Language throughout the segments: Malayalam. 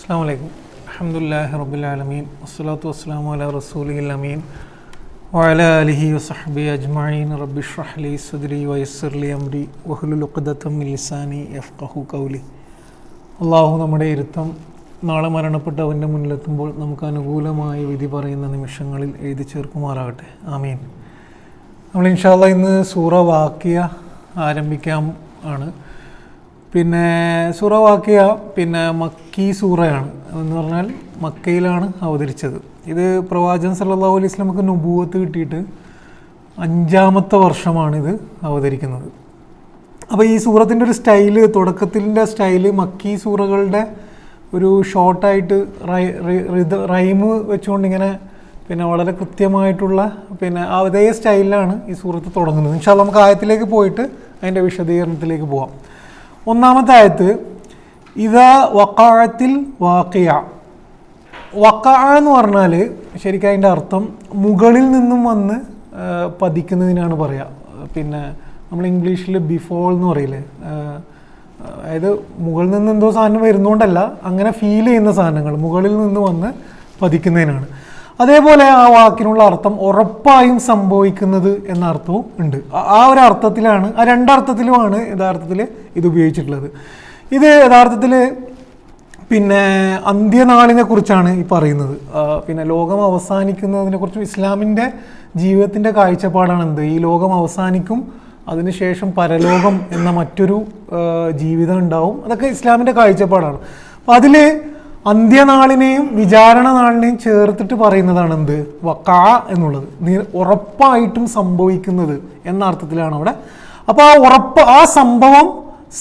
അസ്സലാമു അലൈക്കും. അൽഹംദുലില്ലാഹി റബ്ബിൽ ആലമീൻ വസ്സലാത്തു വസ്സലാമു അലാ റസൂലിഹിൽ അമീൻ വഅലാ ആലിഹി വസഹ്ബിഹി അജ്മഈൻ. റബ്ബി ഇശ്റഹ് ലി സദ്രി വയസ്സിർ ലി അംരി വഹ്ലുൽ ഉഖ്ദതം മിൻ ലിസാനി യഫ്ഖഹു ഖൗലി. അല്ലാഹു നമ്മുടെ ഇരുത്തം നാളെ മരണപ്പെട്ട അവൻ്റെ മുന്നിലെത്തുമ്പോൾ നമുക്ക് അനുകൂലമായ വിധി പറയുന്ന നിമിഷങ്ങളിൽ എഴുതി ചേർക്കുമാറാകട്ടെ. ആമീൻ. നമ്മൾ ഇൻഷാ അല്ലാഹ് ഇന്ന് സൂറ വാഖിയ ആരംഭിക്കാൻ ആണ്. സൂറ വാഖിയ മക്കി സൂറയാണ് എന്ന് പറഞ്ഞാൽ മക്കയിലാണ് അവതരിച്ചത്. ഇത് പ്രവാചകൻ സല്ലല്ലാഹു അലൈഹി വസല്ലമക്ക് നുബുവത്ത് കിട്ടിയിട്ട് 5-ാമത്തെ വർഷമാണിത് അവതരിക്കുന്നത്. അപ്പോൾ ഈ സൂറത്തിൻ്റെ ഒരു സ്റ്റൈല്, തുടക്കത്തിൻ്റെ സ്റ്റൈല് മക്കി സൂറകളുടെ ഒരു ഷോർട്ടായിട്ട് റൈമ് വെച്ചുകൊണ്ടിങ്ങനെ വളരെ കൃത്യമായിട്ടുള്ള അതേ സ്റ്റൈലിലാണ് ഈ സൂറത്ത് തുടങ്ങുന്നത്. ഇൻഷാ അല്ലാഹ് നമുക്ക് ആയത്തിലേക്ക് പോയിട്ട് അതിൻ്റെ വിശദീകരണത്തിലേക്ക് പോവാം. ഒന്നാമത്തെ ആയത്ത് ഇദാ വഖഅത്തിൽ വാഖിയ. വഖഅ എന്ന് പറഞ്ഞാൽ ശരിക്കും അതിൻ്റെ അർത്ഥം മുകളിൽ നിന്നും വന്ന് പതിക്കുന്നതിനാണ് പറയുക. നമ്മൾ ഇംഗ്ലീഷിൽ ബിഫോൾ എന്ന് പറയില്ലേ, അതായത് മുകളിൽ നിന്ന് എന്തോ സാധനം വരുന്നതുകൊണ്ടല്ല, അങ്ങനെ ഫീൽ ചെയ്യുന്ന സാധനങ്ങൾ മുകളിൽ നിന്ന് വന്ന് പതിക്കുന്നതിനാണ്. അതേപോലെ ആ വാക്കിനുള്ള അർത്ഥം ഉറപ്പായും സംഭവിക്കുന്നത് എന്ന അർത്ഥവും ഉണ്ട്. ആ ഒരു അർത്ഥത്തിലാണ്, ആ രണ്ടർത്ഥത്തിലുമാണ് യഥാർത്ഥത്തിൽ ഇത് ഉപയോഗിച്ചിട്ടുള്ളത്. ഇത് യഥാർത്ഥത്തിൽ അന്ത്യനാളിനെ കുറിച്ചാണ് ഈ പറയുന്നത്. ലോകം അവസാനിക്കുന്നതിനെ കുറിച്ചും ഇസ്ലാമിൻ്റെ ജീവിതത്തിൻ്റെ കാഴ്ചപ്പാടാണ് എന്ത്, ഈ ലോകം അവസാനിക്കും, അതിനുശേഷം പരലോകം എന്ന മറ്റൊരു ജീവിതം ഉണ്ടാവും. അതൊക്കെ ഇസ്ലാമിൻ്റെ കാഴ്ചപ്പാടാണ്. അപ്പം അതിൽ അന്ത്യനാളിനെയും വിചാരണ നാളിനെയും ചേർത്തിട്ട് പറയുന്നതാണ് എന്ത്, വഖഅ എന്നുള്ളത്, ഉറപ്പായിട്ടും സംഭവിക്കുന്നത് എന്ന അർത്ഥത്തിലാണ് അവിടെ. അപ്പോൾ ആ സംഭവം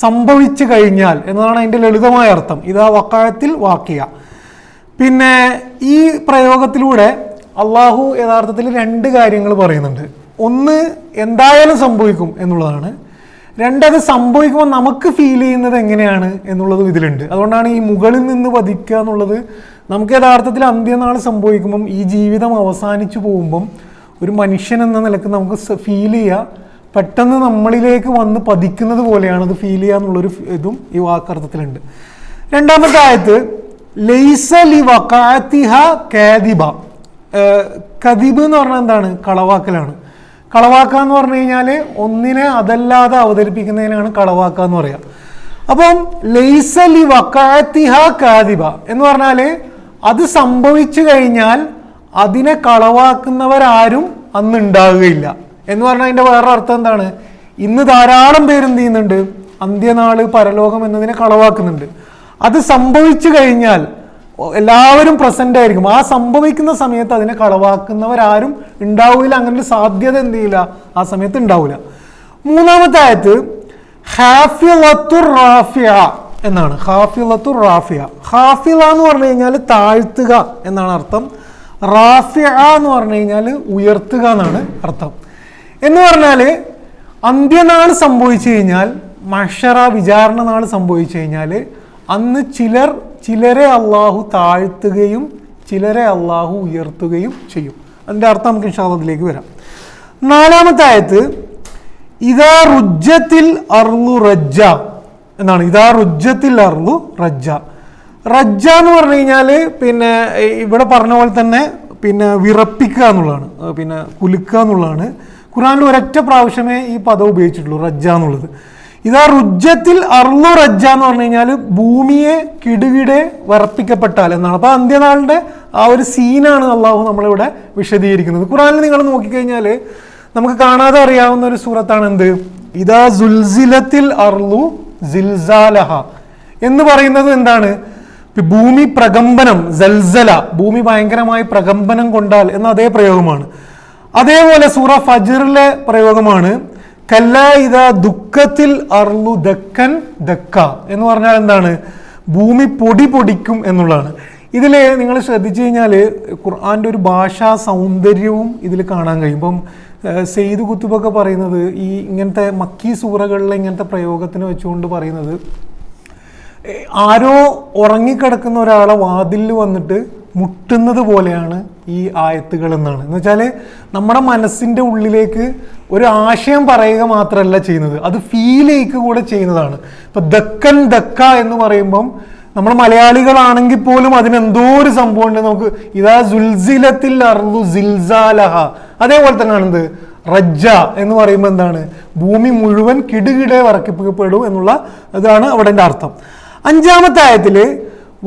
സംഭവിച്ചു കഴിഞ്ഞാൽ എന്നതാണ് അതിൻ്റെ ലളിതമായ അർത്ഥം. ഇതാ വഖഅത്തിൽ വാഖിയ. ഈ പ്രയോഗത്തിലൂടെ അള്ളാഹു യഥാർത്ഥത്തിൽ 2 കാര്യങ്ങൾ പറയുന്നുണ്ട്. ഒന്ന്, എന്തായാലും സംഭവിക്കും എന്നുള്ളതാണ്. 2, അത് സംഭവിക്കുമ്പോൾ നമുക്ക് ഫീൽ ചെയ്യുന്നത് എങ്ങനെയാണ് എന്നുള്ളതും ഇതിലുണ്ട്. അതുകൊണ്ടാണ് ഈ മുകളിൽ നിന്ന് പതിക്കുക എന്നുള്ളത്. നമുക്ക് യഥാർത്ഥത്തിൽ അന്ത്യനാൾ സംഭവിക്കുമ്പം, ഈ ജീവിതം അവസാനിച്ചു പോകുമ്പം ഒരു മനുഷ്യൻ എന്ന നിലക്ക് നമുക്ക് ഫീൽ ചെയ്യുക, പെട്ടെന്ന് നമ്മളിലേക്ക് വന്ന് പതിക്കുന്നത് പോലെയാണ് അത് ഫീൽ ചെയ്യുക എന്നുള്ളൊരു ഇതും ഈ വാക്കർത്ഥത്തിലുണ്ട്. രണ്ടാമത്തെ ആയത്ത് ലൈസ ലി വഖഅതിഹ കാദിബ. കദിബ് എന്ന് പറഞ്ഞാൽ എന്താണ്, കളവാക്കലാണ്. കളവാക്കുക എന്ന് പറഞ്ഞു കഴിഞ്ഞാൽ ഒന്നിനെ അതല്ലാതെ അവതരിപ്പിക്കുന്നതിനാണ് കളവാക്കുക എന്ന് പറയുക. അപ്പം ലൈസ ലി വഖഅതിഹ കാദിബ എന്ന് പറഞ്ഞാൽ അത് സംഭവിച്ചു കഴിഞ്ഞാൽ അതിനെ കളവാക്കുന്നവരാരും അന്ന് ഉണ്ടാവുകയില്ല എന്ന് പറഞ്ഞാൽ അതിൻ്റെ വേറെ അർത്ഥം എന്താണ്, ഇന്ന് ധാരാളം പേരെന്ത് ചെയ്യുന്നുണ്ട്, അന്ത്യനാള് പരലോകം എന്നതിനെ കളവാക്കുന്നുണ്ട്. അത് സംഭവിച്ചു കഴിഞ്ഞാൽ എല്ലാവരും പ്രസന്റ് ആയിരിക്കും. ആ സംഭവിക്കുന്ന സമയത്ത് അതിനെ കളവാക്കുന്നവരാരും ഉണ്ടാവില്ല. അങ്ങനെ ഒരു സാധ്യത എന്ത് ചെയ്യില്ല, ആ സമയത്ത് ഉണ്ടാവില്ല. മൂന്നാമത്തെ ആയത്ത് ഹാഫിളത്തുർ റാഫിയ എന്നാണ്. ഹാഫിളത്തുർ റാഫിയ. ഹാഫിള എന്ന് പറഞ്ഞു കഴിഞ്ഞാൽ താഴ്ത്തുക എന്നാണ് അർത്ഥം. റാഫിയ എന്ന് പറഞ്ഞു കഴിഞ്ഞാൽ ഉയർത്തുക എന്നാണ് അർത്ഥം. എന്ന് പറഞ്ഞാൽ അന്ത്യനാൾ സംഭവിച്ചു കഴിഞ്ഞാൽ, മഹ്ശറ വിചാരണ നാൾ സംഭവിച്ചു കഴിഞ്ഞാൽ അന്ന് ചിലരെ അള്ളാഹു താഴ്ത്തുകയും ചിലരെ അള്ളാഹു ഉയർത്തുകയും ചെയ്യും. അതിൻ്റെ അർത്ഥം നമുക്ക് ഇൻഷാ അല്ലാഹ് അതിലേക്ക് വരാം. നാലാമത്തെ ആയത്ത് ഇദാ റുജ്ജത്തിൽ അർളു റജ്ജ എന്നാണ്. ഇദാ റുജ്ജത്തിൽ അർളു റജ്ജ. റജ്ജ എന്ന് പറഞ്ഞു കഴിഞ്ഞാൽ ഇവിടെ പറഞ്ഞ പോലെ തന്നെ വിറപ്പിക്കുക എന്നുള്ളതാണ്, കുലുക്കുക എന്നുള്ളതാണ്. ഖുർആനിൽ ഒരൊറ്റ പ്രാവശ്യമേ ഈ പദം ഉപയോഗിച്ചിട്ടുള്ളൂ, റജ്ജ എന്നുള്ളത്. ഇതാ റുജ്ജത്തിൽ അർളു റജ്ജ എന്ന് പറഞ്ഞു കഴിഞ്ഞാൽ ഭൂമിയെ കിടുകിടെ വിറപ്പിക്കപ്പെട്ടാൽ എന്നാണ്. അപ്പോൾ അന്ത്യനാളിൻ്റെ ആ ഒരു സീനാണ് അള്ളാഹു നമ്മളിവിടെ വിശദീകരിക്കുന്നത്. ഖുർആനിൽ നിങ്ങൾ നോക്കിക്കഴിഞ്ഞാൽ നമുക്ക് കാണാതെ അറിയാവുന്ന ഒരു സൂറത്താണ് എന്ത്, ഇതാ സുൽസിലത്തിൽ അർളു സിൽസാലഹ എന്ന് പറയുന്നത് എന്താണ്, ഭൂമി പ്രകമ്പനം, സൽസല, ഭൂമി ഭയങ്കരമായി പ്രകമ്പനം കൊണ്ടാൽ എന്ന അതേ പ്രയോഗമാണ്. അതേപോലെ സൂറ ഫജ്റിലെ പ്രയോഗമാണ് കല്ല ഇദാ ദുഃഖത്തിൽ അർളു ദക്കൻ ദക്ക എന്ന് പറഞ്ഞാൽ എന്താണ്, ഭൂമി പൊടിക്കും എന്നുള്ളതാണ്. ഇതിൽ നിങ്ങൾ ശ്രദ്ധിച്ചു കഴിഞ്ഞാൽ ഖുർആൻ്റെ ഒരു ഭാഷാ സൗന്ദര്യവും ഇതിൽ കാണാൻ കഴിയും. ഇപ്പം സെയ്ദ് കുത്തുബൊക്കെ പറയുന്നത് ഈ ഇങ്ങനത്തെ മക്കി സൂറകളിലെ ഇങ്ങനത്തെ പ്രയോഗത്തിന് വെച്ചുകൊണ്ട് പറയുന്നത്, ആരോ ഉറങ്ങിക്കിടക്കുന്ന ഒരാളെ വാതിലിൽ വന്നിട്ട് മുട്ടുന്നത് പോലെയാണ് ഈ ആയത്തുകൾ എന്നാണ്. എന്ന് വെച്ചാൽ നമ്മുടെ മനസ്സിൻ്റെ ഉള്ളിലേക്ക് ഒരു ആശയം പറയുക മാത്രമല്ല ചെയ്യുന്നത്, അത് ഫീൽ ചെയ്യുക കൂടെ ചെയ്യുന്നതാണ്. ഇപ്പം ദക്കൻ ദക്ക എന്ന് പറയുമ്പം നമ്മൾ മലയാളികളാണെങ്കിൽ പോലും അതിനെന്തോ ഒരു സംഭവം ഉണ്ട്. നമുക്ക് ഇതാ സുൽസിലത്തിൽ അർളു സിൽസാലഹ, അതേപോലെ തന്നെയാണ് എന്ത് റജ്ജ എന്ന് പറയുമ്പോൾ എന്താണ്, ഭൂമി മുഴുവൻ കിടുകിടെ വറക്കപ്പെടും എന്നുള്ള ഇതാണ് അവിടെ അർത്ഥം. 5-ാമത്തെ ആയത്തില്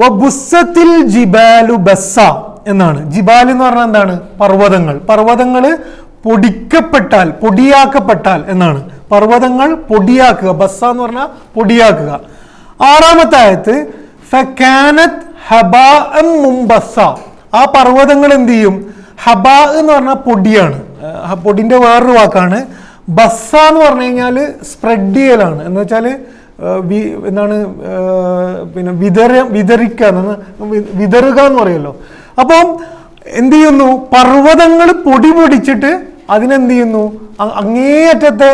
വബുസ്സത്തിൽ ജിബാലു ബസ്സ എന്നാണ്. ജിബാൽ എന്ന് പറഞ്ഞാൽ എന്താണ്, പർവ്വതങ്ങൾ. പർവ്വതങ്ങള് പൊടിയാക്കപ്പെട്ടാൽ എന്നാണ്. പർവ്വതങ്ങൾ പൊടിയാക്കുക, ബസ്സ എന്ന് പറഞ്ഞാൽ പൊടിയാക്കുക. 6-ാമത്തെ ആയത്ത് ഫകാനത് ഹബാഅൻ മുംബസ്സ, ആ പർവ്വതങ്ങൾ എന്ത് ചെയ്യും, ഹബാ എന്ന് പറഞ്ഞാൽ പൊടിയാണ്, പൊടിന്റെ വേറൊരു വാക്കാണ്. ബസ്സ എന്ന് പറഞ്ഞു കഴിഞ്ഞാൽ സ്പ്രെഡ് ചെയ്യലാണ്, എന്ന് വെച്ചാൽ എന്താണ്, പിന്നെ വിതറുക എന്ന് പറയുമല്ലോ. അപ്പം എന്ത് ചെയ്യുന്നു, പർവ്വതങ്ങൾ പൊടി പൊടിച്ചിട്ട് അതിനെന്ത് ചെയ്യുന്നു, അങ്ങേയറ്റത്തെ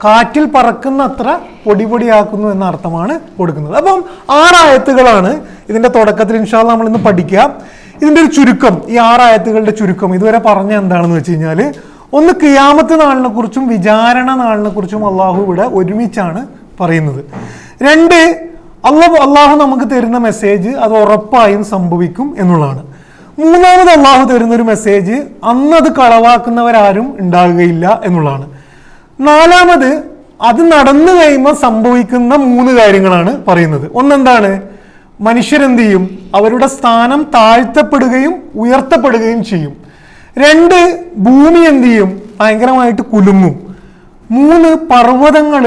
കാറ്റിൽ പറക്കുന്ന അത്ര പൊടിയാക്കുന്നു എന്ന അർത്ഥമാണ് കൊടുക്കുന്നത്. അപ്പം 6 ആയത്തുകളാണ് ഇതിന്റെ തുടക്കത്തിൽ ഇൻഷാ അല്ലാഹ് നമ്മൾ ഇന്ന് പഠിക്കുക. ഇതിന്റെ ഒരു ചുരുക്കം, ഈ 6 ആയത്തുകളുടെ ചുരുക്കം ഇതുവരെ പറഞ്ഞ എന്താണെന്ന് വെച്ച് കഴിഞ്ഞാല്, ഒന്ന് ഖിയാമത്ത് നാളിനെ കുറിച്ചും വിചാരണ നാളിനെ കുറിച്ചും അള്ളാഹു ഇവിടെ ഒരുമിച്ചാണ് പറയുന്നത്. 2, അള്ളാഹു നമുക്ക് തരുന്ന മെസ്സേജ് അത് ഉറപ്പായും സംഭവിക്കും എന്നുള്ളതാണ്. 3-ാമത് അള്ളാഹു തരുന്നൊരു മെസ്സേജ് അന്നത് കളവാക്കുന്നവരാരും ഉണ്ടാകുകയില്ല എന്നുള്ളതാണ്. 4-ാമത് അത് നടന്നു കഴിയുമ്പോൾ സംഭവിക്കുന്ന 3 കാര്യങ്ങളാണ് പറയുന്നത്. ഒന്നെന്താണ്, മനുഷ്യരെന്ത് ചെയ്യും, അവരുടെ സ്ഥാനം താഴ്ത്തപ്പെടുകയും ഉയർത്തപ്പെടുകയും ചെയ്യും. 2, ഭൂമി എന്ത് ചെയ്യും, ഭയങ്കരമായിട്ട് കുലുങ്ങും. 3, പർവ്വതങ്ങൾ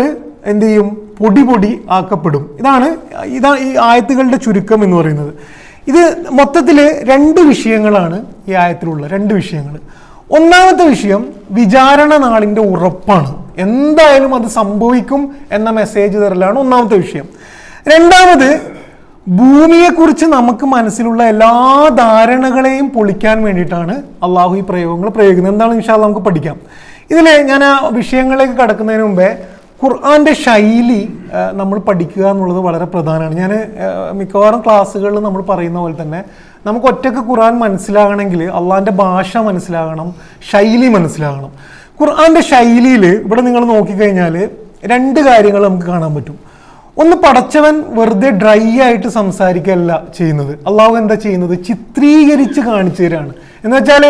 എന്ത് ചെയ്യും, പൊടി ആക്കപ്പെടും. ഇതാണ് ഈ ആയത്തുകളുടെ ചുരുക്കം എന്ന് പറയുന്നത്. ഇത് മൊത്തത്തിൽ 2 വിഷയങ്ങളാണ് ഈ ആയത്തിലുള്ള 2 വിഷയങ്ങൾ. 1-ാമത്തെ വിഷയം വിചാരണ നാളിന്റെ ഉറപ്പാണ്, എന്തായാലും അത് സംഭവിക്കും എന്ന മെസ്സേജ് തരലാണ് 1-ാമത്തെ വിഷയം. 2-ാമത് ഭൂമിയെക്കുറിച്ച് നമുക്ക് മനസ്സിലുള്ള എല്ലാ ധാരണകളെയും പൊളിക്കാൻ വേണ്ടിയിട്ടാണ് അള്ളാഹു ഈ പ്രയോഗങ്ങൾ പ്രയോഗിക്കുന്നത്. എന്താണ് ഇൻഷാ അല്ലാഹ് നമുക്ക് പഠിക്കാം. ഇതിൽ ഞാൻ ആ വിഷയങ്ങളിലേക്ക് കടക്കുന്നതിന് മുമ്പേ ഖുർആന്റെ ശൈലി നമ്മൾ പഠിക്കുക എന്നുള്ളത് വളരെ പ്രധാനമാണ്. ഞാൻ മിക്കവാറും ക്ലാസ്സുകളിൽ നമ്മൾ പറയുന്ന പോലെ തന്നെ നമുക്ക് ഒറ്റയ്ക്ക് ഖുർആൻ മനസ്സിലാകണമെങ്കിൽ അള്ളാഹിൻ്റെ ഭാഷ മനസ്സിലാകണം, ശൈലി മനസ്സിലാകണം. ഖുർആന്റെ ശൈലിയിൽ ഇവിടെ നിങ്ങൾ നോക്കിക്കഴിഞ്ഞാൽ 2 കാര്യങ്ങൾ നമുക്ക് കാണാൻ പറ്റും. ഒന്ന്, പടച്ചവൻ വെറുതെ ഡ്രൈ ആയിട്ട് സംസാരിക്കുകയല്ല ചെയ്യുന്നത്. അള്ളാഹു എന്താ ചെയ്യുന്നത്, ചിത്രീകരിച്ച് കാണിച്ചു തരാണ്. എന്ന് വെച്ചാൽ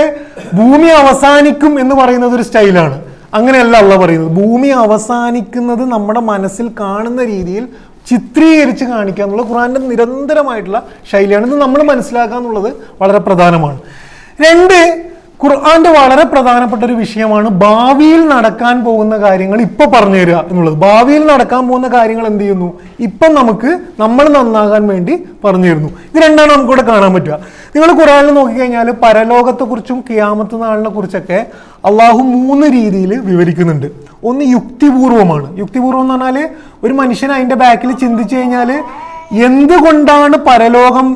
ഭൂമി അവസാനിക്കും എന്ന് പറയുന്നത് ഒരു സ്റ്റൈലാണ്. അങ്ങനെയല്ല അള്ളാഹ് പറയുന്നത്. ഭൂമി അവസാനിക്കുന്നത് നമ്മുടെ മനസ്സിൽ കാണുന്ന രീതിയിൽ ചിത്രീകരിച്ച് കാണിക്കുക എന്നുള്ള ഖുർആന്റെ നിരന്തരമായിട്ടുള്ള ശൈലിയാണ്. ഇത് നമ്മൾ മനസ്സിലാക്കുക എന്നുള്ളത് വളരെ പ്രധാനമാണ്. 2, ഖുർആന്റെ വളരെ പ്രധാനപ്പെട്ട ഒരു വിഷയമാണ് ഭാവിയിൽ നടക്കാൻ പോകുന്ന കാര്യങ്ങൾ ഇപ്പൊ പറഞ്ഞു തരിക എന്നുള്ളത്. ഭാവിയിൽ നടക്കാൻ പോകുന്ന കാര്യങ്ങൾ എന്ത് ചെയ്യുന്നു, ഇപ്പം നമ്മൾ നന്നാകാൻ വേണ്ടി പറഞ്ഞു തരുന്നു. ഇത് 2ആണ് നമുക്കിവിടെ കാണാൻ പറ്റുക. നിങ്ങൾ ഖുർആനിൽ നോക്കിക്കഴിഞ്ഞാൽ പരലോകത്തെക്കുറിച്ചും ഖിയാമത്ത് നാളിനെ കുറിച്ചൊക്കെ അള്ളാഹു 3 രീതിയിൽ വിവരിക്കുന്നുണ്ട്. ഒന്ന് യുക്തിപൂർവമാണ്. യുക്തിപൂർവം എന്ന് പറഞ്ഞാൽ ഒരു മനുഷ്യൻ അതിന്റെ ബാക്കിൽ ചിന്തിച്ചു കഴിഞ്ഞാൽ എന്തുകൊണ്ടാണ് പരലോകം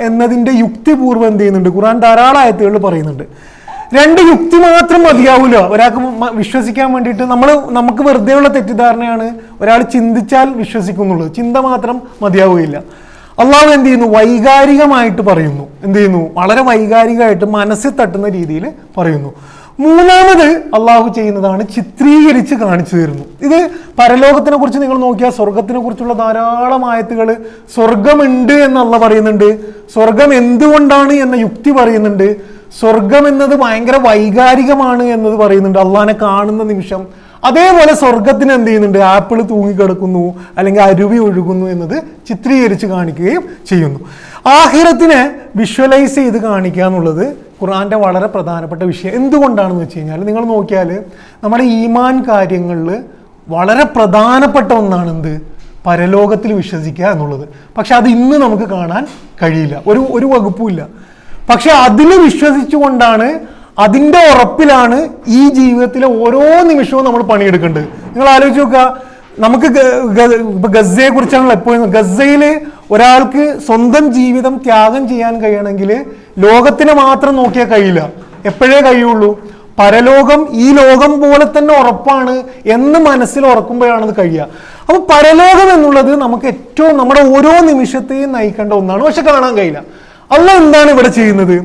എന്നതിന്റെ യുക്തിപൂർവ്വം എന്ത് ചെയ്യുന്നുണ്ട്, ഖുർആൻ ധാരാളം ആയത്തുകളിൽ പറയുന്നുണ്ട്. 2, യുക്തി മാത്രം മതിയാവില്ല ഒരാൾക്ക് വിശ്വസിക്കാൻ വേണ്ടിയിട്ട്. നമുക്ക് വെറുതെയുള്ള തെറ്റിദ്ധാരണയാണ് ഒരാൾ ചിന്തിച്ചാൽ വിശ്വസിക്കുന്നുള്ളത്. ചിന്ത മാത്രം മതിയാവുകയില്ല. അള്ളാഹു എന്ത് ചെയ്യുന്നു, വൈകാരികമായിട്ട് പറയുന്നു. എന്ത് ചെയ്യുന്നു, വളരെ വൈകാരികമായിട്ട് മനസ്സിൽ തട്ടുന്ന രീതിയിൽ പറയുന്നു. 3-ാമത് അള്ളാഹു ചെയ്യുന്നതാണ് ചിത്രീകരിച്ച് കാണിച്ചു തരുന്നു. ഇത് പരലോകത്തിനെ കുറിച്ച് നിങ്ങൾ നോക്കിയാൽ സ്വർഗത്തിനെ കുറിച്ചുള്ള ധാരാളം ആയത്തുകൾ, സ്വർഗമുണ്ട് എന്ന് അള്ളാഹ് പറയുന്നുണ്ട്, സ്വർഗം എന്തുകൊണ്ടാണ് എന്ന യുക്തി പറയുന്നുണ്ട്, സ്വർഗം എന്നത് ഭയങ്കര വൈകാരികമാണ് എന്നത് പറയുന്നുണ്ട് അള്ളാഹിനെ കാണുന്ന നിമിഷം. അതേപോലെ സ്വർഗത്തിന് എന്ത് ചെയ്യുന്നുണ്ട്, ആപ്പിൾ തൂങ്ങിക്കിടക്കുന്നു അല്ലെങ്കിൽ അരുവി ഒഴുകുന്നു എന്നത് ചിത്രീകരിച്ച് കാണിക്കുകയും ചെയ്യുന്നു. ആഖിറത്തിനെ വിഷ്വലൈസ് ചെയ്ത് കാണിക്കുക എന്നുള്ളത് ഖുർആന്റെ വളരെ പ്രധാനപ്പെട്ട വിഷയം. എന്തുകൊണ്ടാണെന്ന് വെച്ച് കഴിഞ്ഞാൽ നിങ്ങൾ നോക്കിയാൽ നമ്മുടെ ഈമാൻ കാര്യങ്ങളിൽ വളരെ പ്രധാനപ്പെട്ട ഒന്നാണ് എന്ത്, പരലോകത്തിൽ വിശ്വസിക്കുക എന്നുള്ളത്. പക്ഷെ അത് ഇന്ന് നമുക്ക് കാണാൻ കഴിയില്ല, ഒരു വകുപ്പുമില്ല. പക്ഷെ അതിൽ വിശ്വസിച്ചുകൊണ്ടാണ്, അതിൻ്റെ ഉറപ്പിലാണ് ഈ ജീവിതത്തിലെ ഓരോ നിമിഷവും നമ്മൾ പണിയെടുക്കേണ്ടത്. നിങ്ങൾ ആലോചിച്ച് നോക്കുക, നമുക്ക് ഇപ്പൊ ഗസയെ കുറിച്ചാണല്ലോ എപ്പോഴും. ഗസയിൽ ഒരാൾക്ക് സ്വന്തം ജീവിതം ത്യാഗം ചെയ്യാൻ കഴിയണമെങ്കിൽ ലോകത്തിനെ മാത്രം നോക്കിയാൽ കഴിയില്ല. എപ്പോഴേ കഴിയുള്ളൂ, പരലോകം ഈ ലോകം പോലെ തന്നെ ഉറപ്പാണ് എന്ന് മനസ്സിൽ ഉറക്കുമ്പോഴാണത് കഴിയുക. അപ്പൊ പരലോകം എന്നുള്ളത് നമുക്ക് ഏറ്റവും നമ്മുടെ ഓരോ നിമിഷത്തെയും നയിക്കേണ്ട ഒന്നാണ്. പക്ഷെ കാണാൻ കഴിയില്ല. അള്ളാഹ് എന്താണ് ഇവിടെ ചെയ്യുന്നത്,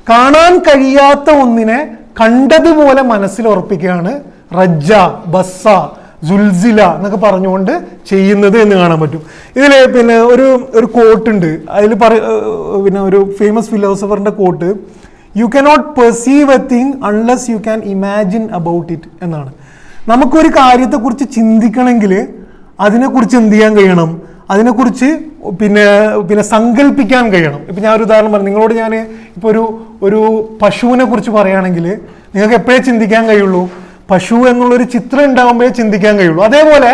കാണാൻ കഴിയാത്ത ഒന്നിനെ കണ്ടതുപോലെ മനസ്സിൽ ഉറപ്പിക്കുകയാണ്. റജ്ജ, ബസ്സ, സുൽസില എന്നൊക്കെ പറഞ്ഞുകൊണ്ട് ചെയ്യുന്നത് എന്ന് കാണാൻ പറ്റും. ഇതിൽ പിന്നെ ഒരു കോട്ട് ഉണ്ട്. അതിൽ പിന്നെ ഒരു ഫേമസ് ഫിലോസഫറിന്റെ quote, you cannot perceive a thing unless you can imagine about it എന്നാണ്. നമുക്കൊരു കാര്യത്തെക്കുറിച്ച് ചിന്തിക്കണമെങ്കിൽ അതിനെക്കുറിച്ച് എന്ത് ചെയ്യാൻ കഴിയണം, അതിനെക്കുറിച്ച് പിന്നെ സങ്കല്പിക്കാൻ കഴിയണം. ഇപ്പം ഞാൻ ഒരു ഉദാഹരണം പറഞ്ഞു, നിങ്ങളോട് ഞാൻ ഇപ്പോൾ ഒരു പശുവിനെ കുറിച്ച് പറയുകയാണെങ്കിൽ നിങ്ങൾക്ക് എപ്പോഴേ ചിന്തിക്കാൻ കഴിയുള്ളൂ, പശു എന്നുള്ളൊരു ചിത്രം ഉണ്ടാകുമ്പോഴേ ചിന്തിക്കാൻ കഴിയുള്ളൂ. അതേപോലെ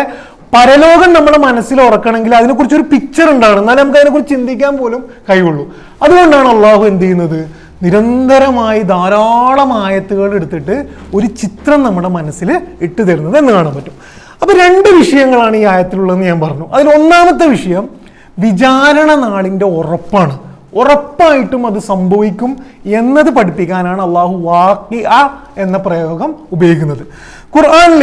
പരലോകം നമ്മുടെ മനസ്സിൽ ഉറക്കണമെങ്കിൽ അതിനെക്കുറിച്ച് ഒരു പിക്ചർ ഉണ്ടാകണം, എന്നാലും നമുക്ക് അതിനെക്കുറിച്ച് ചിന്തിക്കാൻ പോലും കഴിയുള്ളൂ. അതുകൊണ്ടാണ് അള്ളാഹു എന്ത് ചെയ്യുന്നത്, നിരന്തരമായി ധാരാളം ആയത്തുകൾ എടുത്തിട്ട് ഒരു ചിത്രം നമ്മുടെ മനസ്സിൽ ഇട്ട് തരുന്നത് എന്ന് കാണാൻ പറ്റും. അപ്പോൾ 2 വിഷയങ്ങളാണ് ഈ ആയത്തിലുള്ളതെന്ന് ഞാൻ പറഞ്ഞു. അതിൽ ഒന്നാമത്തെ വിഷയം വിചാരണ നാളിൻ്റെ ഉറപ്പാണ്. ഉറപ്പായിട്ടും അത് സംഭവിക്കും എന്നത് പഠിപ്പിക്കാനാണ് അള്ളാഹു വാഖിഅ എന്ന പ്രയോഗം ഉപയോഗിക്കുന്നത്. ഖുർആനിൽ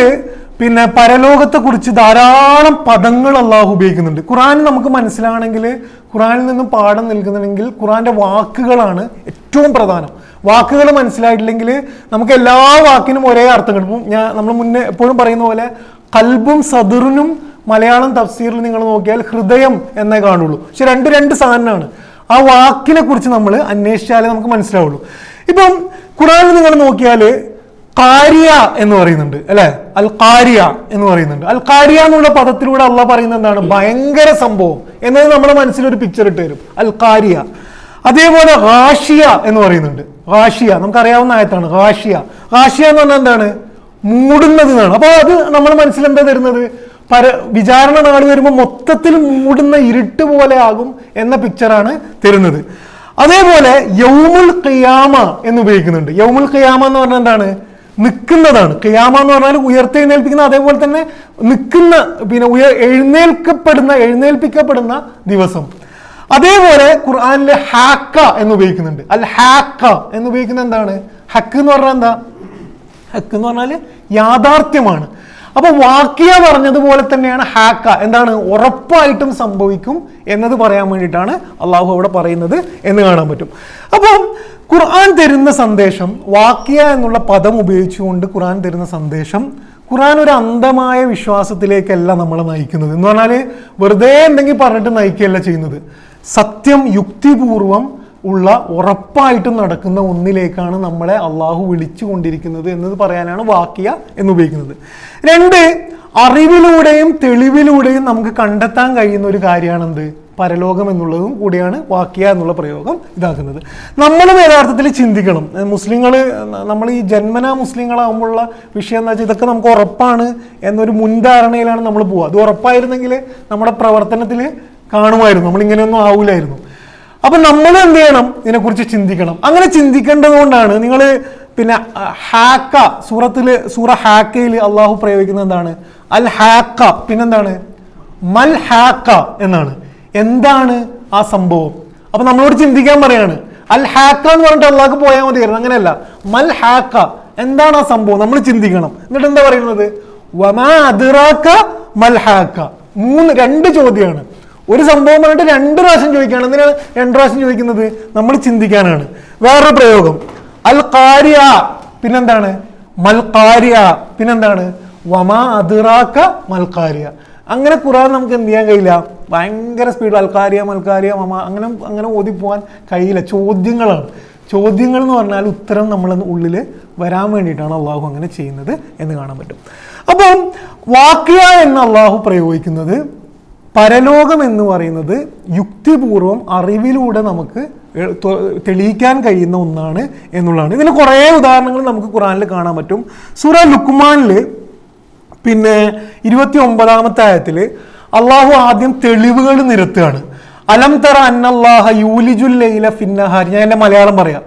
പിന്നെ പരലോകത്തെക്കുറിച്ച് ധാരാളം പദങ്ങൾ അള്ളാഹു ഉപയോഗിക്കുന്നുണ്ട്. ഖുർആൻ നമുക്ക് മനസ്സിലാണെങ്കിൽ, ഖുർആനിൽ നിന്നും പാഠം നൽകുന്നുണ്ടെങ്കിൽ ഖുർആന്റെ വാക്കുകളാണ് ഏറ്റവും പ്രധാനം. വാക്കുകൾ മനസ്സിലായിട്ടില്ലെങ്കിൽ നമുക്ക് എല്ലാ വാക്കിനും ഒരേ അർത്ഥം കിട്ടും. നമ്മൾ മുന്നേ എപ്പോഴും പറയുന്ന പോലെ ഖൽബും സദറിനും മലയാളം തഫ്സീറിൽ നിങ്ങൾ നോക്കിയാൽ ഹൃദയം എന്നേ കാണുള്ളൂ. പക്ഷെ രണ്ട് സാധനമാണ്. ആ വാക്കിനെ കുറിച്ച് നമ്മൾ അന്വേഷിച്ചാലേ നമുക്ക് മനസ്സിലാവുള്ളൂ. ഇപ്പം ഖുർആനിൽ നിങ്ങൾ നോക്കിയാൽ ഖാരിയ എന്ന് പറയുന്നുണ്ട് അല്ലെ, അൽ ഖാരിയ എന്ന് പറയുന്നുണ്ട്. അൽ ഖാരിയ എന്നുള്ള പദത്തിലൂടെ അള്ളാഹ് പറയുന്നത് എന്താണ്, ഭയങ്കര സംഭവം എന്നത് നമ്മുടെ മനസ്സിലൊരു പിക്ചർ ഇട്ട് തരും, അൽ ഖാരിയ. അതേപോലെ ഖാഷിയ എന്ന് പറയുന്നുണ്ട്. ഖാഷിയ നമുക്കറിയാവുന്ന ആയത്താണ്. ഖാഷിയ എന്ന് പറഞ്ഞാൽ എന്താണ്, മൂടുന്നത് എന്നാണ്. അപ്പോൾ അത് നമ്മുടെ മനസ്സിൽ എന്താ തരുന്നത്, വിചാരണ നാൾ വരുമ്പോൾ മൊത്തത്തിൽ മൂടുന്ന ഇരുട്ട് പോലെ ആകും എന്ന പിക്ചറാണ് തരുന്നത്. അതേപോലെ യൗമുൽ ഖിയാമ എന്ന് ഉപയോഗിക്കുന്നുണ്ട്. യൗമുൽ ഖിയാമ എന്ന് പറഞ്ഞാൽ എന്താണ്, നിൽക്കുന്നതാണ്. ഖിയാമ എന്ന് പറഞ്ഞാൽ ഉയർത്തെഴുന്നേൽപ്പിക്കുന്ന, അതേപോലെ തന്നെ നിൽക്കുന്ന, പിന്നെ എഴുന്നേൽപ്പിക്കപ്പെടുന്ന ദിവസം. അതേപോലെ ഖുർആനിലെ ഹാക്ക എന്ന് ഉപയോഗിക്കുന്നുണ്ട്. അൽ ഹാക്ക എന്ന് ഉപയോഗിക്കുന്നത് എന്താണ്, ഹക്ക് എന്ന് പറഞ്ഞാൽ എന്താ, ഹക്ക് എന്ന് പറഞ്ഞാൽ യാഥാർത്ഥ്യമാണ്. അപ്പൊ വാക്കിയ പറഞ്ഞതുപോലെ തന്നെയാണ് ഹാക്ക, എന്താണ്, ഉറപ്പായിട്ടും സംഭവിക്കും എന്നത് പറയാൻ വേണ്ടിയിട്ടാണ് അള്ളാഹു അവിടെ പറയുന്നത് എന്ന് കാണാൻ പറ്റും. അപ്പം ഖുർആൻ തരുന്ന സന്ദേശം, വാക്കിയ എന്നുള്ള പദം ഉപയോഗിച്ചുകൊണ്ട് ഖുർആൻ തരുന്ന സന്ദേശം, ഖുർആൻ ഒരു അന്ധമായ വിശ്വാസത്തിലേക്കല്ല നമ്മളെ നയിക്കുന്നത്. എന്ന് പറഞ്ഞാൽ വെറുതെ എന്തെങ്കിലും പറഞ്ഞിട്ട് നയിക്കുകയല്ല ചെയ്യുന്നത്. സത്യം യുക്തിപൂർവം ഉള്ള ഉറപ്പായിട്ടും നടക്കുന്ന ഒന്നിലേക്കാണ് നമ്മളെ അള്ളാഹു വിളിച്ചു കൊണ്ടിരിക്കുന്നത് എന്നത് പറയാനാണ് വാക്കിയ എന്ന് ഉപയോഗിക്കുന്നത്. 2, അറിവിലൂടെയും തെളിവിലൂടെയും നമുക്ക് കണ്ടെത്താൻ കഴിയുന്ന ഒരു കാര്യമാണെന്ത്, പരലോകം എന്നുള്ളതും കൂടിയാണ് വാക്കിയ എന്നുള്ള പ്രയോഗം ഇതാക്കുന്നത്. നമ്മളും യഥാർത്ഥത്തിൽ ചിന്തിക്കണം. നമ്മൾ ഈ ജന്മനാ മുസ്ലിങ്ങളാകുമ്പോഴുള്ള വിഷയം എന്ന് വെച്ചാൽ ഇതൊക്കെ നമുക്ക് ഉറപ്പാണ് എന്നൊരു മുൻധാരണയിലാണ് നമ്മൾ പോവുക. അത് ഉറപ്പായിരുന്നെങ്കിൽ നമ്മുടെ പ്രവർത്തനത്തിൽ കാണുമായിരുന്നു, നമ്മളിങ്ങനെയൊന്നും ആവൂലായിരുന്നു. അപ്പൊ നമ്മൾ എന്ത് ചെയ്യണം, ഇതിനെക്കുറിച്ച് ചിന്തിക്കണം. അങ്ങനെ ചിന്തിക്കേണ്ടത് കൊണ്ടാണ് നിങ്ങൾ പിന്നെ ഹാക്ക, സൂറ ഹാക്കയിൽ അള്ളാഹു പ്രയോഗിക്കുന്നത് എന്താണ്, അൽ ഹാക്ക, പിന്നെന്താണ് മൽ ഹാക്ക എന്നാണ്. എന്താണ് ആ സംഭവം? അപ്പൊ നമ്മളോട് ചിന്തിക്കാൻ പറയാണ്. അൽ ഹാക്ക എന്ന് പറഞ്ഞിട്ട് അള്ളാഹ്ക്ക് പോയാൽ മതിയായിരുന്നു, അങ്ങനെയല്ല. മൽ ഹാക്ക, എന്താണ് ആ സംഭവം, നമ്മൾ ചിന്തിക്കണം. എന്നിട്ട് എന്താ പറയുന്നത്, വമാ അദ്റാക മൽ ഹാക്ക. 2 ചോദ്യമാണ്. ഒരു സംഭവം പറഞ്ഞിട്ട് 2 പ്രാവശ്യം ചോദിക്കുകയാണ്. എന്തിനാണ് 2 പ്രാവശ്യം ചോദിക്കുന്നത്, നമ്മൾ ചിന്തിക്കാനാണ്. വേറൊരു പ്രയോഗം അൽ ഖാരിയ, പിന്നെന്താണ് മൽ ഖാരിയ, പിന്നെന്താണ് വമാ അദ്റാക മൽ ഖാരിയ. അങ്ങനെ ഖുർആൻ നമുക്ക് എന്ത് ചെയ്യാൻ കഴിയില്ല, ഭയങ്കര സ്പീഡ് അൽ ഖാരിയ മൽ ഖാരിയ മമാ അങ്ങനെ ഓതിപ്പോവാൻ കഴിയില്ല. ചോദ്യങ്ങളാണ്. ചോദ്യങ്ങൾ എന്ന് പറഞ്ഞാൽ ഉത്തരം നമ്മളെ ഉള്ളിൽ വരാൻ വേണ്ടിയിട്ടാണ് അള്ളാഹു അങ്ങനെ ചെയ്യുന്നത് എന്ന് കാണാൻ പറ്റും. അപ്പം വാക്കിയ എന്ന് അള്ളാഹു പ്രയോഗിക്കുന്നത്, പരലോകം എന്ന് പറയുന്നത് യുക്തിപൂർവം അറിവിലൂടെ നമുക്ക് തെളിയിക്കാൻ കഴിയുന്ന ഒന്നാണ് എന്നുള്ളതാണ്. ഇതിന് കുറേ ഉദാഹരണങ്ങൾ നമുക്ക് ഖുർആനിൽ കാണാൻ പറ്റും. സൂറ ലുക്മാനിൽ പിന്നെ 29-ാമത്തെ ആയത്തിൽ അള്ളാഹു ആദ്യം തെളിവുകൾ നിരത്തുകയാണ്. അലം തറ അന്നല്ലാഹ യൂലിജുൽ ലൈല ഫിന്നഹാർ. ഞാൻ എൻ്റെ മലയാളം പറയാം.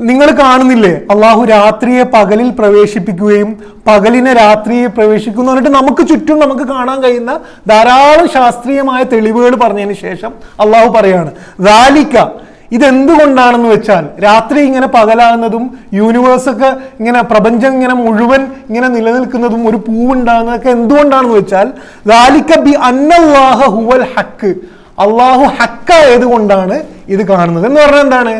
നിങ്ങൾ കാണുന്നില്ലേ, അള്ളാഹു രാത്രിയെ പകലിൽ പ്രവേശിപ്പിക്കുകയും പകലിനെ രാത്രിയെ പ്രവേശിക്കുന്നു പറഞ്ഞിട്ട് നമുക്ക് ചുറ്റും നമുക്ക് കാണാൻ കഴിയുന്ന ധാരാളം ശാസ്ത്രീയമായ തെളിവുകൾ പറഞ്ഞതിന് ശേഷം അള്ളാഹു പറയാണ്, ദാലിക, ഇതെന്തുകൊണ്ടാണെന്ന് വെച്ചാൽ രാത്രി ഇങ്ങനെ പകലാകുന്നതും യൂണിവേഴ്സൊക്കെ ഇങ്ങനെ പ്രപഞ്ചം ഇങ്ങനെ മുഴുവൻ ഇങ്ങനെ നിലനിൽക്കുന്നതും ഒരു പൂവുണ്ടാകുന്നതൊക്കെ എന്തുകൊണ്ടാണെന്ന് വെച്ചാൽ ദാലിക ബി അന്നല്ലാഹ ഹുവൽ ഹക്ക്, അള്ളാഹു ഹക്കായത് കൊണ്ടാണ് ഇത് കാണുന്നത് എന്ന് പറഞ്ഞാൽ എന്താണ്,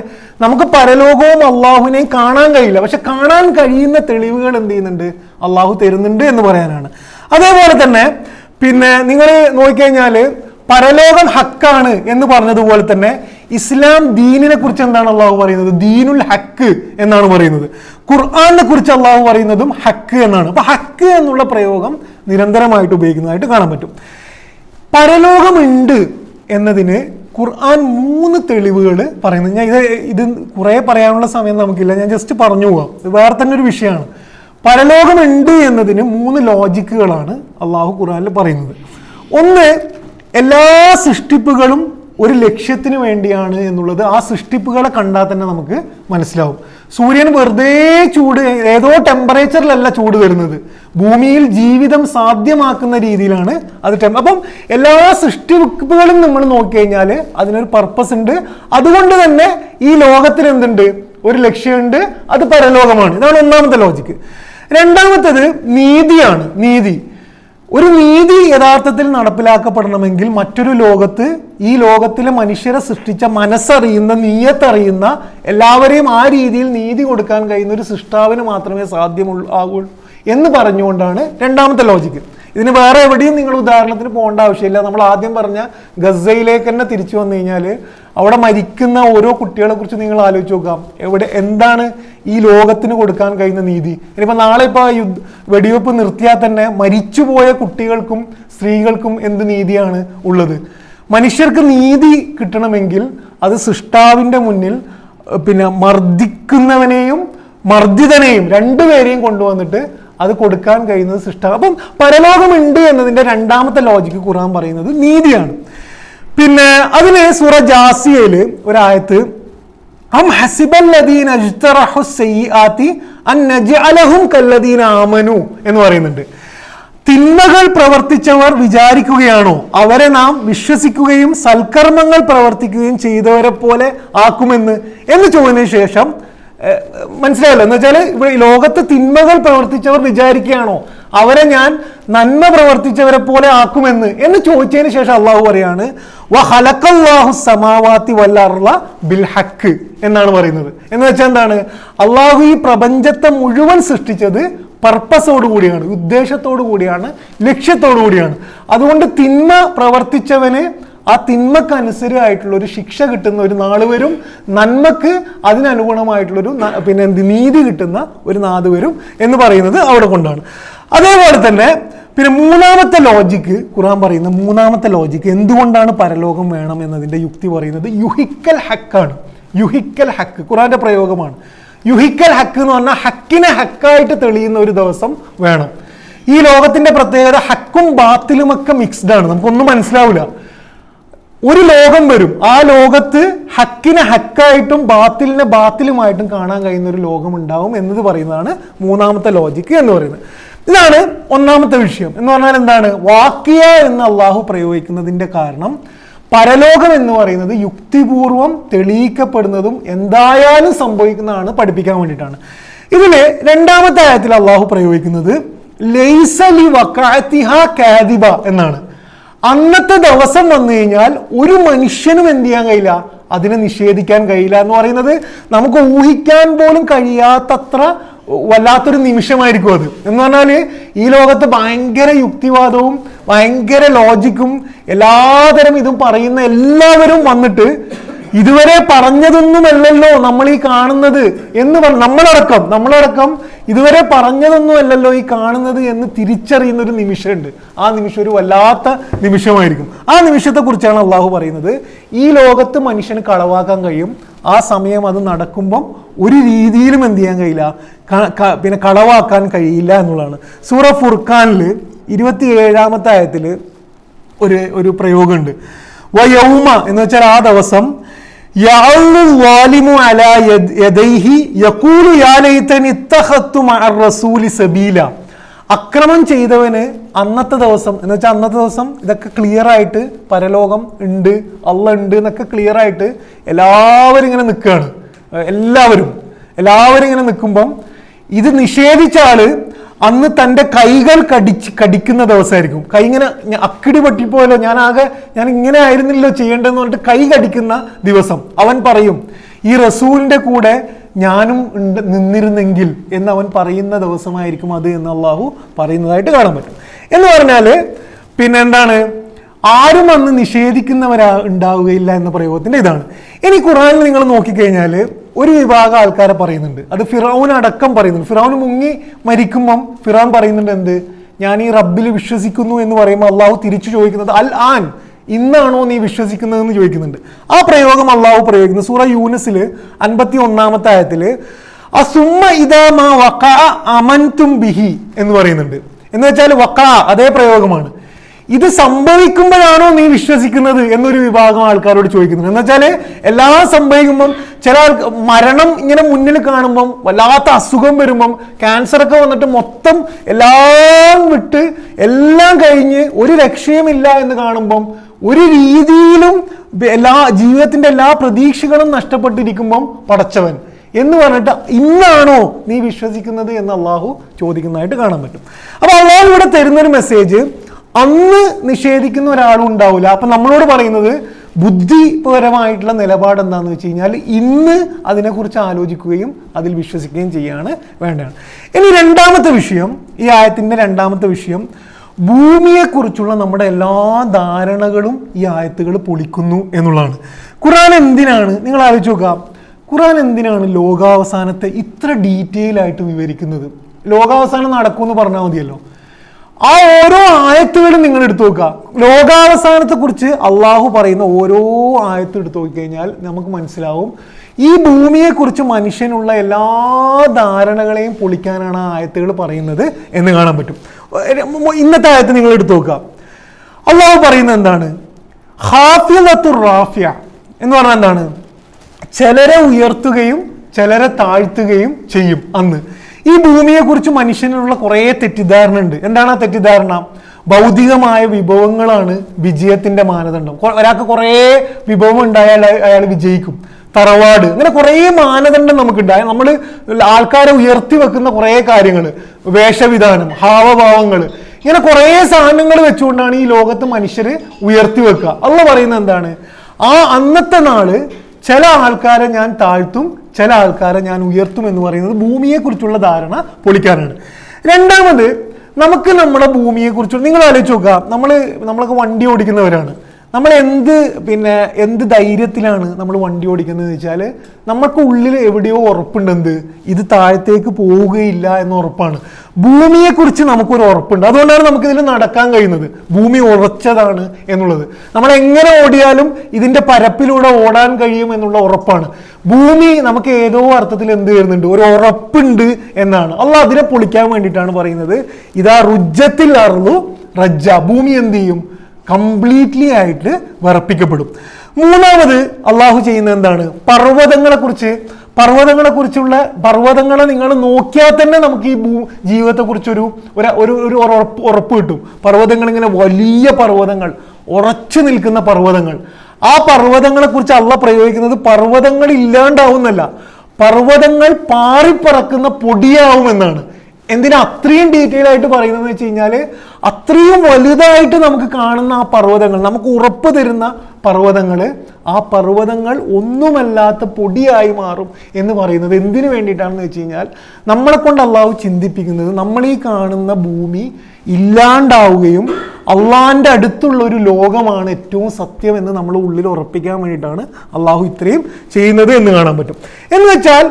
നമുക്ക് പരലോകവും അള്ളാഹുവിനെയും കാണാൻ കഴിയില്ല, പക്ഷെ കാണാൻ കഴിയുന്ന തെളിവുകൾ എന്ത് ചെയ്യുന്നുണ്ട്, അള്ളാഹു തരുന്നുണ്ട് എന്ന് പറയാനാണ്. അതേപോലെ തന്നെ പിന്നെ നിങ്ങൾ നോക്കിക്കഴിഞ്ഞാൽ പരലോകം ഹക്കാണ് എന്ന് പറഞ്ഞതുപോലെ തന്നെ ഇസ്ലാം ദീനിനെ കുറിച്ച് എന്താണ് അള്ളാഹു പറയുന്നത്? ദീനുൽ ഹക്ക് എന്നാണ് പറയുന്നത്. ഖുർആനെ കുറിച്ച് അള്ളാഹു പറയുന്നതും ഹക്ക് എന്നാണ്. അപ്പൊ ഹക്ക് എന്നുള്ള പ്രയോഗം നിരന്തരമായിട്ട് ഉപയോഗിക്കുന്നതായിട്ട് കാണാൻ പറ്റും. പരലോകമുണ്ട് എന്നതിന് ഖുർആൻ 3 തെളിവുകൾ പറയുന്നത്. ഞാൻ ഇത് കുറേ പറയാനുള്ള സമയം നമുക്കില്ല, ഞാൻ ജസ്റ്റ് പറഞ്ഞു പോവാം. ഇത് വേറെ തന്നെ ഒരു വിഷയമാണ്. പരലോകമുണ്ട് എന്നതിന് 3 ലോജിക്കുകളാണ് അള്ളാഹു ഖുർആനിൽ പറയുന്നത്. ഒന്ന്, എല്ലാ സൃഷ്ടിപ്പുകളും ഒരു ലക്ഷ്യത്തിന് വേണ്ടിയാണ് എന്നുള്ളത് ആ സൃഷ്ടിപ്പുകളെ കണ്ടാൽ തന്നെ നമുക്ക് മനസ്സിലാവും. സൂര്യൻ വെറുതെ ചൂട്, ഏതോ ടെമ്പറേച്ചറിലല്ല ചൂട് വരുന്നത്, ഭൂമിയിൽ ജീവിതം സാധ്യമാക്കുന്ന രീതിയിലാണ് അത്. അപ്പം എല്ലാ സൃഷ്ടിപ്പുകളും നമ്മൾ നോക്കിക്കഴിഞ്ഞാൽ അതിനൊരു പർപ്പസ് ഉണ്ട്. അതുകൊണ്ട് തന്നെ ഈ ലോകത്തിന് എന്തുണ്ട്? ഒരു ലക്ഷ്യമുണ്ട്, അത് പരലോകമാണ്. ഇതാണ് ഒന്നാമത്തെ ലോജിക്ക്. രണ്ടാമത്തേത് നീതിയാണ്. നീതി, ഒരു നീതി യഥാർത്ഥത്തിൽ നടപ്പിലാക്കപ്പെടണമെങ്കിൽ മറ്റൊരു ലോകത്ത്, ഈ ലോകത്തിലെ മനുഷ്യരെ സൃഷ്ടിച്ച മനസ്സറിയുന്ന, നീയത്തറിയുന്ന, എല്ലാവരെയും ആ രീതിയിൽ നീതി കൊടുക്കാൻ കഴിയുന്ന ഒരു സൃഷ്ടാവിന് മാത്രമേ സാധ്യമാകൂ എന്ന് പറഞ്ഞുകൊണ്ടാണ് രണ്ടാമത്തെ ലോജിക്ക്. ഇതിന് വേറെ എവിടെയും നിങ്ങൾ ഉദാഹരണത്തിന് പോകേണ്ട ആവശ്യമില്ല. നമ്മൾ ആദ്യം പറഞ്ഞ ഗസയിലേക്ക് തന്നെ തിരിച്ചു വന്നു കഴിഞ്ഞാൽ അവിടെ മരിക്കുന്ന ഓരോ കുട്ടികളെ കുറിച്ച് നിങ്ങൾ ആലോചിച്ച് നോക്കാം. എന്താണ് ഈ ലോകത്തിന് കൊടുക്കാൻ കഴിയുന്ന നീതി? ഇനിയിപ്പോൾ നാളെ ഇപ്പോൾ വെടിവെപ്പ് നിർത്തിയാൽ തന്നെ മരിച്ചുപോയ കുട്ടികൾക്കും സ്ത്രീകൾക്കും എന്ത് നീതിയാണ് ഉള്ളത്? മനുഷ്യർക്ക് നീതി കിട്ടണമെങ്കിൽ അത് സൃഷ്ടാവിൻ്റെ മുന്നിൽ പിന്നെ മർദ്ദിക്കുന്നവനെയും മർദ്ദിതനെയും രണ്ടുപേരെയും കൊണ്ടുവന്നിട്ട് അത് കൊടുക്കാൻ കഴിയുന്നത് സൃഷ്ടാവ്. അപ്പം പരലോകമുണ്ട് എന്നതിൻ്റെ രണ്ടാമത്തെ ലോജിക്ക് ഖുർആൻ പറയുന്നത് നീതിയാണ്. പിന്നെ അതിന് സൂറ ജാസിയയിൽ ഒരായത്ത് അം ഹസിബല്ലദീന ഇജ്തറഹു സയ്യിആതി അൻ നജ്അലഹും കല്ലദീന ആമനു എന്ന് പറയുന്നുണ്ട്. തിന്മകൾ പ്രവർത്തിച്ചവർ വിചാരിക്കുകയാണോ അവരെ നാം വിശ്വസിക്കുകയും സൽക്കർമ്മങ്ങൾ പ്രവർത്തിക്കുകയും ചെയ്തവരെ പോലെ ആക്കുമെന്ന് എന്ന് ചോദിച്ചതിന് ശേഷം മനസ്സിലായല്ലോ. എന്ന് വെച്ചാൽ ഇവിടെ ലോകത്ത് തിന്മകൾ പ്രവർത്തിച്ചവർ വിചാരിക്കുകയാണോ അവരെ ഞാൻ നന്മ പ്രവർത്തിച്ചവരെ പോലെ ആക്കുമെന്ന് എന്ന് ചോദിച്ചതിന് ശേഷം അള്ളാഹു പറയാണ് വഖലഖല്ലാഹു സമാവാതി വൽ അർള ബിൽ ഹക്ക് എന്നാണ് പറയുന്നത്. എന്ന് വെച്ചാൽ എന്താണ്? അള്ളാഹു ഈ പ്രപഞ്ചത്തെ മുഴുവൻ സൃഷ്ടിച്ചത് പർപ്പസോടു കൂടിയാണ്, ഉദ്ദേശത്തോടു കൂടിയാണ്, ലക്ഷ്യത്തോടു കൂടിയാണ്. അതുകൊണ്ട് തിന്മ പ്രവർത്തിച്ചവന് ആ തിന്മക്കനുസരിയായിട്ടുള്ള ഒരു ശിക്ഷ കിട്ടുന്ന ഒരു നാൾ വരും, നന്മക്ക് അതിനനുഗുണമായിട്ടുള്ളൊരു പിന്നെ നീതി കിട്ടുന്ന ഒരു നാട് വരും എന്ന് പറയുന്നത് അവിടെ കൊണ്ടാണ്. അതേപോലെ തന്നെ പിന്നെ മൂന്നാമത്തെ ലോജിക്ക് ഖുർആൻ പറയുന്ന മൂന്നാമത്തെ ലോജിക്ക് എന്തുകൊണ്ടാണ് പരലോകം വേണം എന്നതിൻ്റെ യുക്തി പറയുന്നത് യുഹിക്കൽ ഹക്കാണ്. യുഹിക്കൽ ഹക്ക് ഖുർആന്റെ പ്രയോഗമാണ്. യുഹിക്കൽ ഹക്ക് എന്ന് പറഞ്ഞാൽ ഹക്കിനെ ഹക്കായിട്ട് തെളിയുന്ന ഒരു ദിവസം വേണം. ഈ ലോകത്തിന്റെ പ്രത്യേകത ഹക്കും ബാത്തിലുമൊക്കെ മിക്സ്ഡ് ആണ്, നമുക്കൊന്നും മനസ്സിലാവില്ല. ഒരു ലോകം വരും, ആ ലോകത്ത് ഹക്കിനെ ഹക്കായിട്ടും ബാത്തിലിനെ ബാത്തിലുമായിട്ടും കാണാൻ കഴിയുന്ന ഒരു ലോകം ഉണ്ടാവും എന്നത് പറയുന്നതാണ് മൂന്നാമത്തെ ലോജിക്ക് എന്ന് പറയുന്നത്. ഇതാണ് ഒന്നാമത്തെ വിഷയം. എന്ന് പറഞ്ഞാൽ എന്താണ്? വാക്കിയ എന്ന് അള്ളാഹു പ്രയോഗിക്കുന്നതിന്റെ കാരണം പരലോകം എന്ന് പറയുന്നത് യുക്തിപൂർവം തെളിയിക്കപ്പെടുന്നതും എന്തായാലും സംഭവിക്കുന്നതാണ് പഠിപ്പിക്കാൻ വേണ്ടിയിട്ടാണ്. ഇതില് രണ്ടാമത്തെ ആയത്തിൽ അള്ളാഹു പ്രയോഗിക്കുന്നത് ലൈസ ലി വഖഅതിഹാ കാദിബ എന്നാണ്. അന്നത്തെ ദിവസം വന്നു കഴിഞ്ഞാൽ ഒരു മനുഷ്യനും എന്ത് ചെയ്യാൻ കഴിയില്ല, അതിനെ നിഷേധിക്കാൻ കഴിയില്ല എന്ന് പറയുന്നത് നമുക്ക് ഊഹിക്കാൻ പോലും കഴിയാത്തത്ര വല്ലാത്തൊരു നിമിഷമായിരിക്കും അത്. എന്ന് പറഞ്ഞാൽ ഈ ലോകത്ത് ഭയങ്കര യുക്തിവാദവും ഭയങ്കര ലോജിക്കും എല്ലാതരം ഇതും പറയുന്ന എല്ലാവരും വന്നിട്ട് ഇതുവരെ പറഞ്ഞതൊന്നുമല്ലല്ലോ നമ്മൾ ഈ കാണുന്നത് എന്ന് നമ്മളടക്കം ഇതുവരെ പറഞ്ഞതൊന്നുമല്ലല്ലോ ഈ കാണുന്നത് എന്ന് തിരിച്ചറിയുന്ന ഒരു നിമിഷമുണ്ട്. ആ നിമിഷം ഒരു വല്ലാത്ത നിമിഷമായിരിക്കും. ആ നിമിഷത്തെ കുറിച്ചാണ് അള്ളാഹു പറയുന്നത് ഈ ലോകത്ത് മനുഷ്യന് കളവാക്കാൻ കഴിയും, ആ സമയം അത് നടക്കുമ്പം ഒരു രീതിയിലും എന്ത് ചെയ്യാൻ കഴിയില്ല, പിന്നെ കളവാക്കാൻ കഴിയില്ല എന്നുള്ളതാണ്. സൂറ ഫുർഖാനിൽ 27-ാമത്തെ ആയത്തിൽ ഒരു പ്രയോഗമുണ്ട്. വയൗമ എന്ന് വെച്ചാൽ ആ ദിവസം അക്രമം ചെയ്തവന് അന്നത്തെ ദിവസം എന്ന് വെച്ചാൽ അന്നത്തെ ദിവസം ഇതൊക്കെ ക്ലിയർ ആയിട്ട് പരലോകം ഉണ്ട്, അള്ള ഉണ്ട് എന്നൊക്കെ ക്ലിയർ ആയിട്ട് എല്ലാവരും ഇങ്ങനെ നിൽക്കുകയാണ്. എല്ലാവരും ഇങ്ങനെ നിൽക്കുമ്പം ഇത് നിഷേധിച്ച ആള് അന്ന് തൻ്റെ കൈകൾ കടിക്കുന്ന ദിവസമായിരിക്കും. കൈ ഇങ്ങനെ അക്കിടി പൊട്ടിപ്പോയല്ലോ, ഞാൻ ഇങ്ങനെ ആയിരുന്നില്ലോ ചെയ്യേണ്ടതെന്ന് പറഞ്ഞിട്ട് കൈ കടിക്കുന്ന ദിവസം. അവൻ പറയും ഈ റസൂലിന്റെ കൂടെ ഞാനും നിന്നിരുന്നെങ്കിൽ എന്ന് അവൻ പറയുന്ന ദിവസമായിരിക്കും അത് എന്ന് അള്ളാഹു പറയുന്നതായിട്ട് കാണാൻ പറ്റും. എന്ന് പറഞ്ഞാല് പിന്നെ എന്താണ്, ആരും അന്ന് നിഷേധിക്കുന്നവരാ ഉണ്ടാവുകയില്ല എന്ന പ്രയോഗത്തിന്റെ ഇതാണ്. ഇനി ഖുർആനിൽ നിങ്ങൾ നോക്കിക്കഴിഞ്ഞാൽ ഒരു വിഭാഗം ആൾക്കാരെ പറയുന്നുണ്ട്, അത് ഫിറൗൻ അടക്കം പറയുന്നുണ്ട്. ഫിറൗൻ മുങ്ങി മരിക്കുമ്പം ഫിറൗൻ പറയുന്നുണ്ട് എന്ത്, ഞാൻ ഈ റബ്ബിൽ വിശ്വസിക്കുന്നു എന്ന് പറയുമ്പോൾ അള്ളാഹു തിരിച്ചു ചോദിക്കുന്നത് അൽ ആൻ, ഇന്നാണോ നീ വിശ്വസിക്കുന്നതെന്ന് ചോദിക്കുന്നുണ്ട്. ആ പ്രയോഗം അള്ളാഹു പ്രയോഗിക്കുന്നത് സൂറ യൂനസിൽ 51-ാമത്തെ ആയത്തില് അസുമ്മ ഇദാ മാ വഖഅ അമൻതും ബിഹി എന്ന് പറയുന്നുണ്ട്. എന്ന് വെച്ചാൽ വഖഅ അതേ പ്രയോഗമാണ്, ഇത് സംഭവിക്കുമ്പോഴാണോ നീ വിശ്വസിക്കുന്നത് എന്നൊരു വിഭാഗം ആൾക്കാരോട് ചോദിക്കുന്നുണ്ട്. എന്ന് വെച്ചാൽ എല്ലാം സംഭവിക്കുമ്പം ചില മരണം ഇങ്ങനെ മുന്നിൽ കാണുമ്പം, വല്ലാത്ത അസുഖം വരുമ്പം, ക്യാൻസറൊക്കെ വന്നിട്ട് മൊത്തം എല്ലാം വിട്ട് എല്ലാം കഴിഞ്ഞ് ഒരു രക്ഷയുമില്ല എന്ന് കാണുമ്പം, ഒരു രീതിയിലും ജീവിതത്തിന്റെ എല്ലാ പ്രതീക്ഷകളും നഷ്ടപ്പെട്ടിരിക്കുമ്പം പടച്ചവൻ എന്ന് പറഞ്ഞിട്ട് ഇന്നാണോ നീ വിശ്വസിക്കുന്നത് എന്ന് അള്ളാഹു ചോദിക്കുന്നതായിട്ട് കാണാൻ പറ്റും. അപ്പൊ അള്ളാഹു ഇവിടെ തരുന്നൊരു മെസ്സേജ്, അന്ന് നിഷേധിക്കുന്ന ഒരാളും ഉണ്ടാവില്ല. അപ്പൊ നമ്മളോട് പറയുന്നത് ബുദ്ധിപരമായിട്ടുള്ള നിലപാട് എന്താണെന്ന് വെച്ച് കഴിഞ്ഞാൽ ഇന്ന് അതിനെക്കുറിച്ച് ആലോചിക്കുകയും അതിൽ വിശ്വസിക്കുകയും ചെയ്യാണ് വേണ്ടതാണ്. ഇനി രണ്ടാമത്തെ വിഷയം, ഈ ആയത്തിന്റെ രണ്ടാമത്തെ വിഷയം, ഭൂമിയെക്കുറിച്ചുള്ള നമ്മുടെ എല്ലാ ധാരണകളും ഈ ആയത്തുകൾ പൊളിക്കുന്നു എന്നുള്ളതാണ്. ഖുർആൻ എന്തിനാണ്, നിങ്ങൾ ആലോചിച്ച് നോക്കാം, ഖുർആൻ എന്തിനാണ് ലോകാവസാനത്തെ ഇത്ര ഡീറ്റെയിൽ ആയിട്ട് വിവരിക്കുന്നത്? ലോകാവസാനം നടക്കുമെന്ന് പറഞ്ഞാൽ മതിയല്ലോ. ആ ഓരോ ആയത്തുകളും നിങ്ങൾ എടുത്തു നോക്കുക. ലോകാവസാനത്തെ കുറിച്ച് അള്ളാഹു പറയുന്ന ഓരോ ആയത്തും എടുത്തു നോക്കിക്കഴിഞ്ഞാൽ നമുക്ക് മനസ്സിലാവും ഈ ഭൂമിയെക്കുറിച്ച് മനുഷ്യനുള്ള എല്ലാ ധാരണകളെയും പൊളിക്കാനാണ് ആ ആയത്തുകൾ പറയുന്നത് എന്ന് കാണാൻ പറ്റും. ഇന്നത്തെ ആയത്ത് നിങ്ങൾ എടുത്തു നോക്കുക. അള്ളാഹു പറയുന്നത് എന്താണ്? ഖാഫിളത്തുർ റാഫിയ എന്ന് പറഞ്ഞാൽ എന്താണ്? ചിലരെ ഉയർത്തുകയും ചിലരെ താഴ്ത്തുകയും ചെയ്യും. അന്ന് ഈ ഭൂമിയെക്കുറിച്ച് മനുഷ്യനുള്ള കുറേ തെറ്റിദ്ധാരണ ഉണ്ട്. എന്താണ് ആ തെറ്റിദ്ധാരണ? ഭൗതികമായ വിഭവങ്ങളാണ് വിജയത്തിന്റെ മാനദണ്ഡം. ഒരാൾക്ക് കുറേ വിഭവം ഉണ്ടായാൽ അയാൾ വിജയിക്കും. തറവാട്, അങ്ങനെ കുറേ മാനദണ്ഡം നമുക്കുണ്ടായ, നമ്മൾ ആൾക്കാരെ ഉയർത്തി വെക്കുന്ന കുറേ കാര്യങ്ങൾ, വേഷവിധാനം, ഹാവഭാവങ്ങൾ, ഇങ്ങനെ കുറേ സാധനങ്ങൾ വെച്ചുകൊണ്ടാണ് ഈ ലോകത്ത് മനുഷ്യര് ഉയർത്തി വെക്കുക. അള്ളാഹു പറയുന്നത് എന്താണ്? ആ അന്നത്തെ നാള് ചില ആൾക്കാരെ ഞാൻ താഴ്ത്തും, ചില ആൾക്കാരെ ഞാൻ ഉയർത്തും എന്ന് പറയുന്നത് ഭൂമിയെക്കുറിച്ചുള്ള ധാരണ പൊളിക്കാനാണ്. രണ്ടാമത്, നമുക്ക് നമ്മുടെ ഭൂമിയെക്കുറിച്ച് നിങ്ങൾ ആലോചിച്ച് നോക്കുക. നമ്മളൊക്കെ വണ്ടി ഓടിക്കുന്നവരാണ്. നമ്മൾ എന്ത് ധൈര്യത്തിലാണ് നമ്മൾ വണ്ടി ഓടിക്കുന്നത് വെച്ചാൽ നമുക്ക് ഉള്ളിൽ എവിടെയോ ഉറപ്പുണ്ടെന്ത്, ഇത് താഴത്തേക്ക് പോവുകയില്ല എന്ന ഉറപ്പാണ്. ഭൂമിയെക്കുറിച്ച് നമുക്കൊരു ഉറപ്പുണ്ട്. അതുകൊണ്ടാണ് നമുക്കിതിൽ നടക്കാൻ കഴിയുന്നത്. ഭൂമി ഉറച്ചതാണ് എന്നുള്ളത്. നമ്മൾ എങ്ങനെ ഓടിയാലും ഇതിന്റെ പരപ്പിലൂടെ ഓടാൻ കഴിയും എന്നുള്ള ഉറപ്പാണ്. ഭൂമി നമുക്ക് ഏതോ അർത്ഥത്തിൽ എന്ത് വരുന്നുണ്ട്, ഒരു ഉറപ്പുണ്ട് എന്നാണ്. അള്ളാഹ് അതിനെ പൊളിക്കാൻ വേണ്ടിയിട്ടാണ് പറയുന്നത്, ഇതാ റുജ്ജത്തിൽ അർളു റജ്ജ, ഭൂമി എന്ത് ചെയ്യും, കംപ്ലീറ്റ്ലി ആയിട്ട് വിറപ്പിക്കപ്പെടും. മൂന്നാമത് അള്ളാഹു ചെയ്യുന്നത് എന്താണ്? പർവ്വതങ്ങളെ നിങ്ങൾ നോക്കിയാൽ തന്നെ നമുക്ക് ഈ ജീവിതത്തെക്കുറിച്ചൊരു ഉറപ്പ് കിട്ടും. പർവ്വതങ്ങൾ ഇങ്ങനെ വലിയ പർവ്വതങ്ങൾ, ഉറച്ചു നിൽക്കുന്ന പർവ്വതങ്ങൾ. ആ പർവ്വതങ്ങളെ കുറിച്ച് അള്ളാഹ് പ്രയോഗിക്കുന്നത് പർവ്വതങ്ങൾ ഇല്ലാണ്ടാവുന്നല്ല, പർവ്വതങ്ങൾ പാറിപ്പറക്കുന്ന പൊടിയാവുമെന്നാണ്. എന്തിനാ അത്രയും ഡീറ്റെയിൽ ആയിട്ട് പറയുന്നത് വെച്ച് കഴിഞ്ഞാൽ, അത്രയും വലുതായിട്ട് നമുക്ക് കാണുന്ന ആ പർവ്വതങ്ങൾ, നമുക്ക് ഉറപ്പ് തരുന്ന പർവ്വതങ്ങൾ, ആ പർവ്വതങ്ങൾ ഒന്നുമല്ലാത്ത പൊടിയായി മാറും എന്ന് പറയുന്നത് എന്തിനു വേണ്ടിയിട്ടാണെന്ന് വെച്ച് കഴിഞ്ഞാൽ, നമ്മളെ കൊണ്ട് അള്ളാഹു ചിന്തിപ്പിക്കുന്നത് നമ്മൾ ഈ കാണുന്ന ഭൂമി ഇല്ലാണ്ടാവുകയും അള്ളാഹിൻ്റെ അടുത്തുള്ള ഒരു ലോകമാണ് ഏറ്റവും സത്യം എന്ന് നമ്മൾ ഉള്ളിൽ ഉറപ്പിക്കാൻ വേണ്ടിയിട്ടാണ് അള്ളാഹു ഇത്രയും ചെയ്യുന്നത് എന്ന് കാണാൻ പറ്റും. എന്ന് വെച്ചാൽ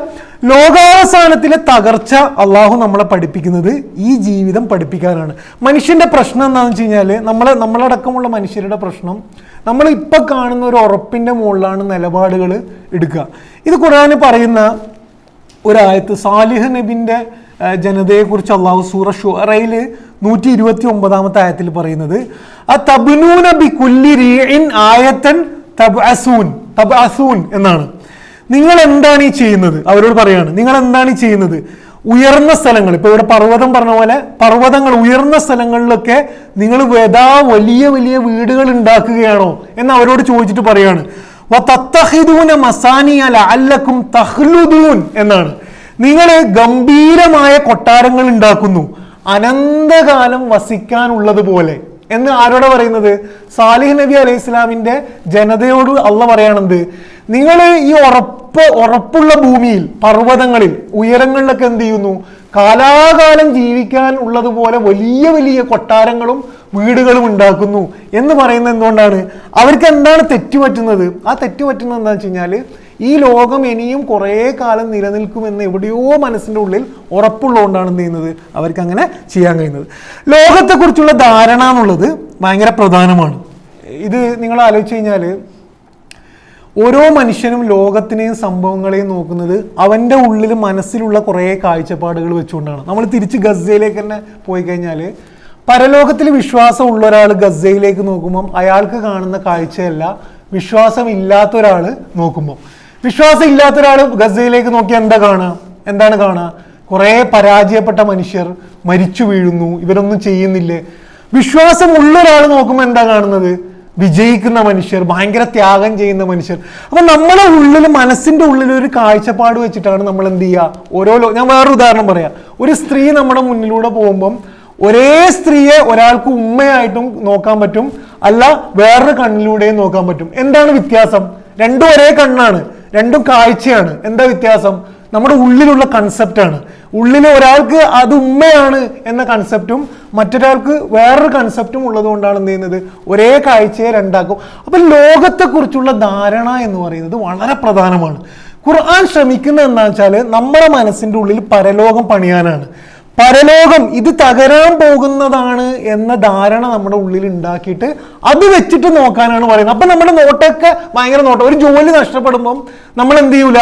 ലോകാവസാനത്തിലെ തകർച്ച അള്ളാഹു നമ്മളെ പഠിപ്പിക്കുന്നത് ഈ ജീവിതം പഠിപ്പിക്കാനാണ്. മനുഷ്യന്റെ പ്രശ്നം എന്താണെന്ന് വെച്ച് കഴിഞ്ഞാൽ, നമ്മളടക്കമുള്ള മനുഷ്യരുടെ പ്രശ്നം, നമ്മൾ ഇപ്പം കാണുന്ന ഒരു ഉറപ്പിന്റെ മുകളിലാണ് നിലപാടുകൾ എടുക്കുക. ഇത് ഖുർആനിൽ പറയുന്ന ഒരായത്ത്, സാലിഹ് നബിന്റെ ജനതയെക്കുറിച്ച് അള്ളാഹു സൂറ ഷുഅറയിൽ 129-ാമത്തെ ആയത്തിൽ പറയുന്നത്, തബ്നൂന ബികുല്ലി റീഇൻ ആയതൻ തബ്അസൂൻ എന്നാണ്. നിങ്ങൾ എന്താണ് ഈ ചെയ്യുന്നത്? അവരോട് പറയാണ്, നിങ്ങൾ എന്താണ് ഈ ചെയ്യുന്നത്? ഉയർന്ന സ്ഥലങ്ങൾ, ഇപ്പൊ ഇവിടെ പർവ്വതം പറഞ്ഞ പോലെ പർവ്വതങ്ങൾ, ഉയർന്ന സ്ഥലങ്ങളിലൊക്കെ നിങ്ങൾ വലിയ വലിയ വീടുകൾ ഉണ്ടാക്കുകയാണോ എന്ന് അവരോട് ചോദിച്ചിട്ട് പറയാണ്. വതത്തഖിദൂന മസാനിയ ലഅല്ലകും തഖ്ലുദൂൻ എന്നാണ്. നിങ്ങൾ ഗംഭീരമായ കൊട്ടാരങ്ങൾ ഉണ്ടാക്കുന്നു, അനന്തകാലം വസിക്കാനുള്ളത് പോലെ എന്ന് ആരോടെ പറയുന്നത്? സാലിഹ് നബി അലൈഹി ഇസ്ലാമിന്റെ ജനതയോട് അള്ളാഹ് പറയണത്, നിങ്ങൾ ഈ ഉറപ്പുള്ള ഭൂമിയിൽ, പർവ്വതങ്ങളിൽ, ഉയരങ്ങളിലൊക്കെ എന്ത് ചെയ്യുന്നു? കാലാകാലം ജീവിക്കാൻ ഉള്ളതുപോലെ വലിയ വലിയ കൊട്ടാരങ്ങളും വീടുകളും ഉണ്ടാക്കുന്നു എന്ന് പറയുന്നത് എന്തുകൊണ്ടാണ്? അവർക്ക് എന്താണ് തെറ്റുപറ്റുന്നത്? ആ തെറ്റുപറ്റുന്നത് എന്താണെന്ന് വെച്ച് കഴിഞ്ഞാൽ ഈ ലോകം ഇനിയും കുറേ കാലം നിലനിൽക്കുമെന്ന് എവിടെയോ മനസ്സിൻ്റെ ഉള്ളിൽ ഉറപ്പുള്ളതുകൊണ്ടാണ് എന്ത് ചെയ്യുന്നത്, അവർക്ക് അങ്ങനെ ചെയ്യാൻ കഴിയുന്നത്. ലോകത്തെക്കുറിച്ചുള്ള ധാരണ എന്നുള്ളത് ഭയങ്കര പ്രധാനമാണ്. ഇത് നിങ്ങൾ ആലോചിച്ച് കഴിഞ്ഞാൽ ഓരോ മനുഷ്യനും ലോകത്തിനെയും സംഭവങ്ങളെയും നോക്കുന്നത് അവൻ്റെ ഉള്ളിൽ മനസ്സിലുള്ള കുറേ കാഴ്ചപ്പാടുകൾ വെച്ചുകൊണ്ടാണ്. നമ്മൾ തിരിച്ച് ഗസയിലേക്ക് തന്നെ പോയി കഴിഞ്ഞാൽ പരലോകത്തിൽ വിശ്വാസമുള്ള ഒരാൾ ഗസയിലേക്ക് നോക്കുമ്പം അയാൾക്ക് കാണുന്ന കാഴ്ചയല്ല വിശ്വാസമില്ലാത്ത ഒരാൾ നോക്കുമ്പോൾ. വിശ്വാസം ഇല്ലാത്ത ഒരാൾ ഗസയിലേക്ക് നോക്കിയാൽ എന്താണ് കാണുക? കുറേ പരാജയപ്പെട്ട മനുഷ്യർ മരിച്ചു വീഴുന്നു, ഇവരൊന്നും ചെയ്യുന്നില്ലേ. വിശ്വാസമുള്ള ഒരാൾ നോക്കുമ്പോൾ എന്താ കാണുന്നത്? വിജയിക്കുന്ന മനുഷ്യർ, ഭയങ്കര ത്യാഗം ചെയ്യുന്ന മനുഷ്യർ. അപ്പൊ നമ്മുടെ ഉള്ളിൽ, മനസ്സിന്റെ ഉള്ളിൽ ഒരു കാഴ്ചപ്പാട് വെച്ചിട്ടാണ് നമ്മൾ എന്ത് ചെയ്യുക. ഞാൻ വേറൊരു ഉദാഹരണം പറയാം. ഒരു സ്ത്രീ നമ്മുടെ മുന്നിലൂടെ പോകുമ്പം ഒരേ സ്ത്രീയെ ഒരാൾക്ക് ഉമ്മയായിട്ടും നോക്കാൻ പറ്റും, അല്ല വേറൊരു കണ്ണിലൂടെയും നോക്കാൻ പറ്റും. എന്താണ് വ്യത്യാസം? രണ്ടും ഒരേ കണ്ണാണ്, രണ്ടും കാഴ്ചയാണ്. എന്താ വ്യത്യാസം? നമ്മുടെ ഉള്ളിലുള്ള കൺസെപ്റ്റാണ്. ഉള്ളിൽ ഒരാൾക്ക് അത് ഉമ്മയാണ് എന്ന കൺസെപ്റ്റും മറ്റൊരാൾക്ക് വേറൊരു കൺസെപ്റ്റും ഉള്ളത് കൊണ്ടാണ് എന്ത് ചെയ്യുന്നത്, ഒരേ കാഴ്ചയെ രണ്ടാക്കും. അപ്പൊ ലോകത്തെക്കുറിച്ചുള്ള ധാരണ എന്ന് പറയുന്നത് വളരെ പ്രധാനമാണ്. ഖുർആൻ ശ്രമിക്കുന്നത് എന്താണെന്ന് വെച്ചാൽ നമ്മുടെ മനസ്സിന്റെ ഉള്ളിൽ പരലോകം പണിയാനാണ്. പരലോകം ഇത് തകരാൻ പോകുന്നതാണ് എന്ന ധാരണ നമ്മുടെ ഉള്ളിൽ ഉണ്ടാക്കിയിട്ട് അത് വെച്ചിട്ട് നോക്കാനാണ് പറയുന്നത്. അപ്പൊ നമ്മുടെ നോട്ടൊക്കെ ഭയങ്കര നോട്ടം. ഒരു ജോലി നഷ്ടപ്പെടുമ്പം നമ്മൾ എന്ത് ചെയ്യൂല,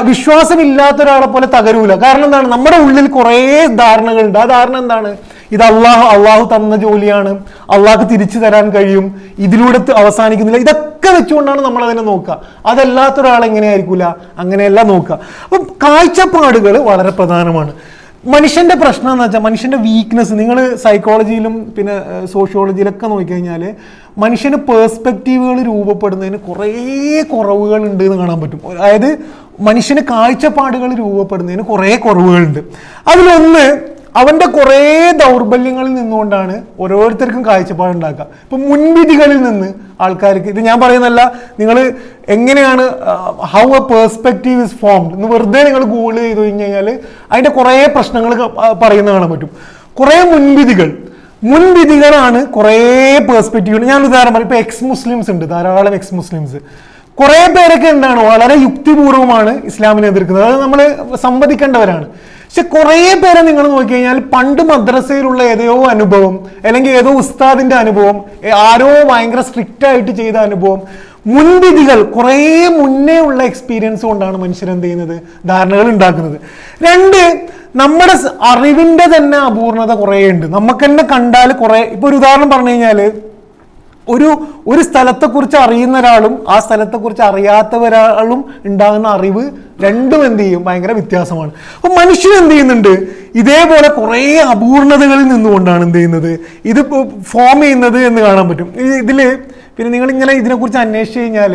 വിശ്വാസമില്ലാത്ത ഒരാളെ പോലെ തകരൂല. കാരണം എന്താണ്? നമ്മുടെ ഉള്ളിൽ കുറേ ധാരണകളുണ്ട്. ആ ധാരണ എന്താണ്? ഇത് അള്ളാഹു തന്ന ജോലിയാണ്, അള്ളാഹ്ക്ക് തിരിച്ചു തരാൻ കഴിയും, ഇതിലൂടെ അവസാനിക്കുന്നില്ല. ഇതൊക്കെ വെച്ചുകൊണ്ടാണ് നമ്മൾ അതിനെ നോക്കുക. അതല്ലാത്ത ഒരാൾ എങ്ങനെയായിരിക്കൂല, അങ്ങനെയല്ല നോക്കുക. അപ്പം കാഴ്ചപ്പാടുകൾ വളരെ പ്രധാനമാണ്. മനുഷ്യന്റെ പ്രശ്നം എന്ന് വെച്ചാൽ മനുഷ്യന്റെ വീക്ക്നെസ്. നിങ്ങൾ സൈക്കോളജിയിലും പിന്നെ സോഷ്യോളജിയിലൊക്കെ നോക്കിക്കഴിഞ്ഞാൽ മനുഷ്യന് പേഴ്സ്പെക്റ്റീവുകൾ രൂപപ്പെടുന്നതിന് കുറേ കുറവുകൾ ഉണ്ട് എന്ന് കാണാൻ പറ്റും. അതായത് മനുഷ്യന് കാഴ്ചപ്പാടുകൾ രൂപപ്പെടുന്നതിന് കുറേ കുറവുകളുണ്ട്. അതിലൊന്ന് അവൻ്റെ കുറേ ദൗർബല്യങ്ങളിൽ നിന്നുകൊണ്ടാണ് ഓരോരുത്തർക്കും കാഴ്ചപ്പാടുണ്ടാക്കുക. ഇപ്പം മുൻവിധികളിൽ നിന്ന് ആൾക്കാർക്ക്, ഇത് ഞാൻ പറയുന്നല്ല, നിങ്ങൾ എങ്ങനെയാണ് how A perspective is formed എന്ന് വെറുതെ നിങ്ങൾ ഗൂഗിൾ ചെയ്ത് കഴിഞ്ഞാൽ അതിൻ്റെ കുറേ പ്രശ്നങ്ങൾ പറയുന്നത് കാണാൻ പറ്റും. കുറേ മുൻവിധികളാണ് കുറേ പേഴ്സ്പെക്റ്റീവ്. ഞാൻ ഉദാഹരണം പറയും. ഇപ്പം എക്സ് മുസ്ലിംസ് ഉണ്ട്, ധാരാളം എക്സ് മുസ്ലിംസ്. കുറേ പേരൊക്കെ എന്താണ് വളരെ യുക്തിപൂർവ്വമാണ് ഇസ്ലാമിനെ എതിർക്കുന്നത്. അത് നമ്മൾ സമ്മതിക്കേണ്ടവരാണ്. പക്ഷെ കുറേ പേരെ നിങ്ങൾ നോക്കിക്കഴിഞ്ഞാൽ പണ്ട് മദ്രസയിലുള്ള ഏതോ അനുഭവം, അല്ലെങ്കിൽ ഏതോ ഉസ്താദിന്റെ അനുഭവം, ആരോ ഭയങ്കര സ്ട്രിക്റ്റ് ആയിട്ട് ചെയ്ത അനുഭവം, മുൻവിധികൾ, കുറേ മുന്നേ ഉള്ള എക്സ്പീരിയൻസ് കൊണ്ടാണ് മനുഷ്യർ എന്ത് ചെയ്യുന്നത്, ധാരണകൾ ഉണ്ടാക്കുന്നത്. രണ്ട്, നമ്മുടെ അറിവിന്റെ തന്നെ അപൂർണത കുറേ ഉണ്ട്. നമുക്ക് തന്നെ കണ്ടാൽ കുറേ, ഇപ്പൊ ഒരു ഉദാഹരണം പറഞ്ഞു കഴിഞ്ഞാൽ ഒരു സ്ഥലത്തെക്കുറിച്ച് അറിയുന്ന ഒരാളും ആ സ്ഥലത്തെക്കുറിച്ച് അറിയാത്തവരാളും ഉണ്ടാകുന്ന അറിവ് രണ്ടും എന്ത് ചെയ്യും, ഭയങ്കര വ്യത്യാസമാണ്. അപ്പൊ മനുഷ്യൻ എന്ത് ചെയ്യുന്നുണ്ട്, ഇതേപോലെ കുറേ അപൂർണതകളിൽ നിന്നുകൊണ്ടാണ് എന്ത് ചെയ്യുന്നത്, ഇത് ഫോം ചെയ്യുന്നത് എന്ന് കാണാൻ പറ്റും. ഇതില് പിന്നെ നിങ്ങളിങ്ങനെ ഇതിനെക്കുറിച്ച് അന്വേഷിച്ച് കഴിഞ്ഞാൽ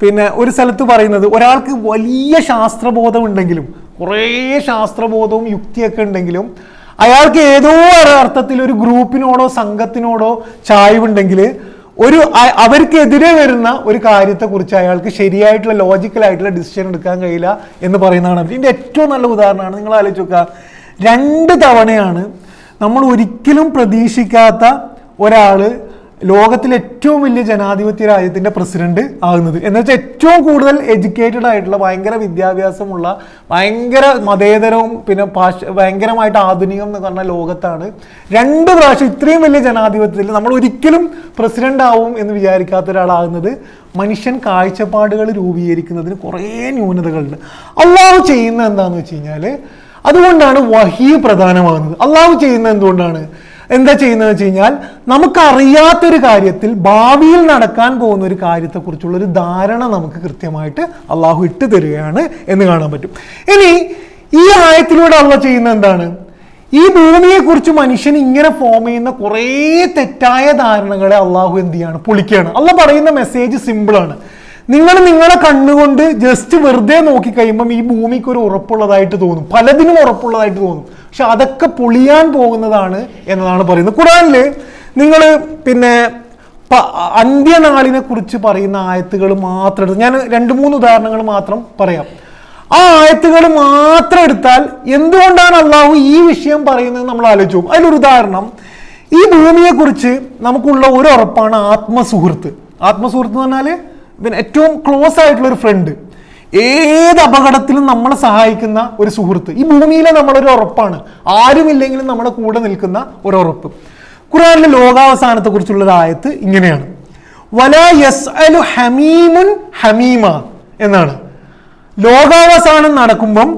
പിന്നെ ഒരു സ്ഥലത്ത് പറയുന്നത്, ഒരാൾക്ക് വലിയ ശാസ്ത്രബോധം ഉണ്ടെങ്കിലും, കുറേ ശാസ്ത്രബോധവും യുക്തിയൊക്കെ ഉണ്ടെങ്കിലും, അയാൾക്ക് ഏതോ അർത്ഥത്തിൽ ഒരു ഗ്രൂപ്പിനോടോ സംഘത്തിനോടോ ചായ്വുണ്ടെങ്കിൽ അവർക്കെതിരെ വരുന്ന ഒരു കാര്യത്തെക്കുറിച്ച് അയാൾക്ക് ശരിയായിട്ടുള്ള ലോജിക്കലായിട്ടുള്ള ഡിസിഷൻ എടുക്കാൻ കഴിയില്ല എന്ന് പറയുന്നതാണ്. ഇതിൻ്റെ ഏറ്റവും നല്ല ഉദാഹരണമാണ്, നിങ്ങൾ ആലോചിച്ച് നോക്കുക, 2 തവണയാണ് നമ്മൾ ഒരിക്കലും പ്രതീക്ഷിക്കാത്ത ഒരാൾ ലോകത്തിലെ ഏറ്റവും വലിയ ജനാധിപത്യ രാജ്യത്തിൻ്റെ പ്രസിഡന്റ് ആകുന്നത്. എന്ന് വെച്ചാൽ ഏറ്റവും കൂടുതൽ എഡ്യൂക്കേറ്റഡ് ആയിട്ടുള്ള, ഭയങ്കര വിദ്യാഭ്യാസമുള്ള, ഭയങ്കര മതേതരവും പിന്നെ ഭയങ്കരമായിട്ട് ആധുനികം എന്ന് പറഞ്ഞ ലോകത്താണ് 2 പ്രാവശ്യം ഇത്രയും വലിയ ജനാധിപത്യത്തിൽ നമ്മൾ ഒരിക്കലും പ്രസിഡന്റ് ആവും എന്ന് വിചാരിക്കാത്ത ഒരാളാകുന്നത്. മനുഷ്യൻ കാഴ്ചപ്പാടുകൾ രൂപീകരിക്കുന്നതിന് കുറേ ന്യൂനതകളുണ്ട്. അള്ളാഹു ചെയ്യുന്നത് എന്താണെന്ന് വെച്ച് കഴിഞ്ഞാൽ, അതുകൊണ്ടാണ് വഹി പ്രധാനമാകുന്നത്. അള്ളാഹു ചെയ്യുന്നത് എന്തുകൊണ്ടാണ്, എന്താ ചെയ്യുന്നത് വെച്ച് കഴിഞ്ഞാൽ, നമുക്കറിയാത്തൊരു കാര്യത്തിൽ ഭാവിയിൽ നടക്കാൻ പോകുന്ന ഒരു കാര്യത്തെക്കുറിച്ചുള്ള ഒരു ധാരണ നമുക്ക് കൃത്യമായിട്ട് അള്ളാഹു ഇട്ട് തരികയാണ് എന്ന് കാണാൻ പറ്റും. ഇനി ഈ ആയത്തിലൂടെ അള്ളാഹു ചെയ്യുന്നത് എന്താണ്, ഈ ഭൂമിയെക്കുറിച്ച് മനുഷ്യൻ ഇങ്ങനെ ഫോം ചെയ്യുന്ന കുറേ തെറ്റായ ധാരണകളെ അള്ളാഹു എന്ത് ചെയ്യാണ്, പൊളിക്കുകയാണ്. അള്ളാഹു പറയുന്ന മെസ്സേജ് സിമ്പിളാണ്. നിങ്ങളെ കണ്ണുകൊണ്ട് ജസ്റ്റ് വെറുതെ നോക്കിക്കഴിയുമ്പം ഈ ഭൂമിക്ക് ഒരു ഉറപ്പുള്ളതായിട്ട് തോന്നും, പലതിനും ഉറപ്പുള്ളതായിട്ട് തോന്നും. പക്ഷെ അതൊക്കെ പൊളിയാൻ പോകുന്നതാണ് എന്നതാണ് പറയുന്നത്. ഖുർആനിൽ നിങ്ങൾ പിന്നെ അന്ത്യനാളിനെ കുറിച്ച് പറയുന്ന ആയത്തുകൾ മാത്രം എടുത്ത് ഞാൻ 2-3 ഉദാഹരണങ്ങൾ മാത്രം പറയാം. ആ ആയത്തുകൾ മാത്രം എടുത്താൽ എന്തുകൊണ്ടാണ് അള്ളാഹു ഈ വിഷയം പറയുന്നത് നമ്മൾ ആലോചിച്ചു. അതിലൊരു ഉദാഹരണം, ഈ ഭൂമിയെക്കുറിച്ച് നമുക്കുള്ള ഒരു ഉറപ്പാണ് ആത്മസുഹൃത്ത്. ആത്മസുഹൃത്ത് എന്ന് പറഞ്ഞാൽ പിന്നെ ഏറ്റവും ക്ലോസ് ആയിട്ടുള്ള ഒരു ഫ്രണ്ട്, ഏത് അപകടത്തിലും നമ്മളെ സഹായിക്കുന്ന ഒരു സുഹൃത്ത്. ഈ ഭൂമിയിലെ നമ്മളൊരു ഉറപ്പാണ്, ആരുമില്ലെങ്കിലും നമ്മുടെ കൂടെ നിൽക്കുന്ന ഒരു ഉറപ്പ്. ഖുർആനിലെ ലോകാവസാനത്തെ കുറിച്ചുള്ള ഒരു ആയത്ത് ഇങ്ങനെയാണ്, വലാ യസ്അലു ഹമീമുൻ ഹമീമ എന്നാണ്. ലോകാവസാനം നടക്കുമ്പം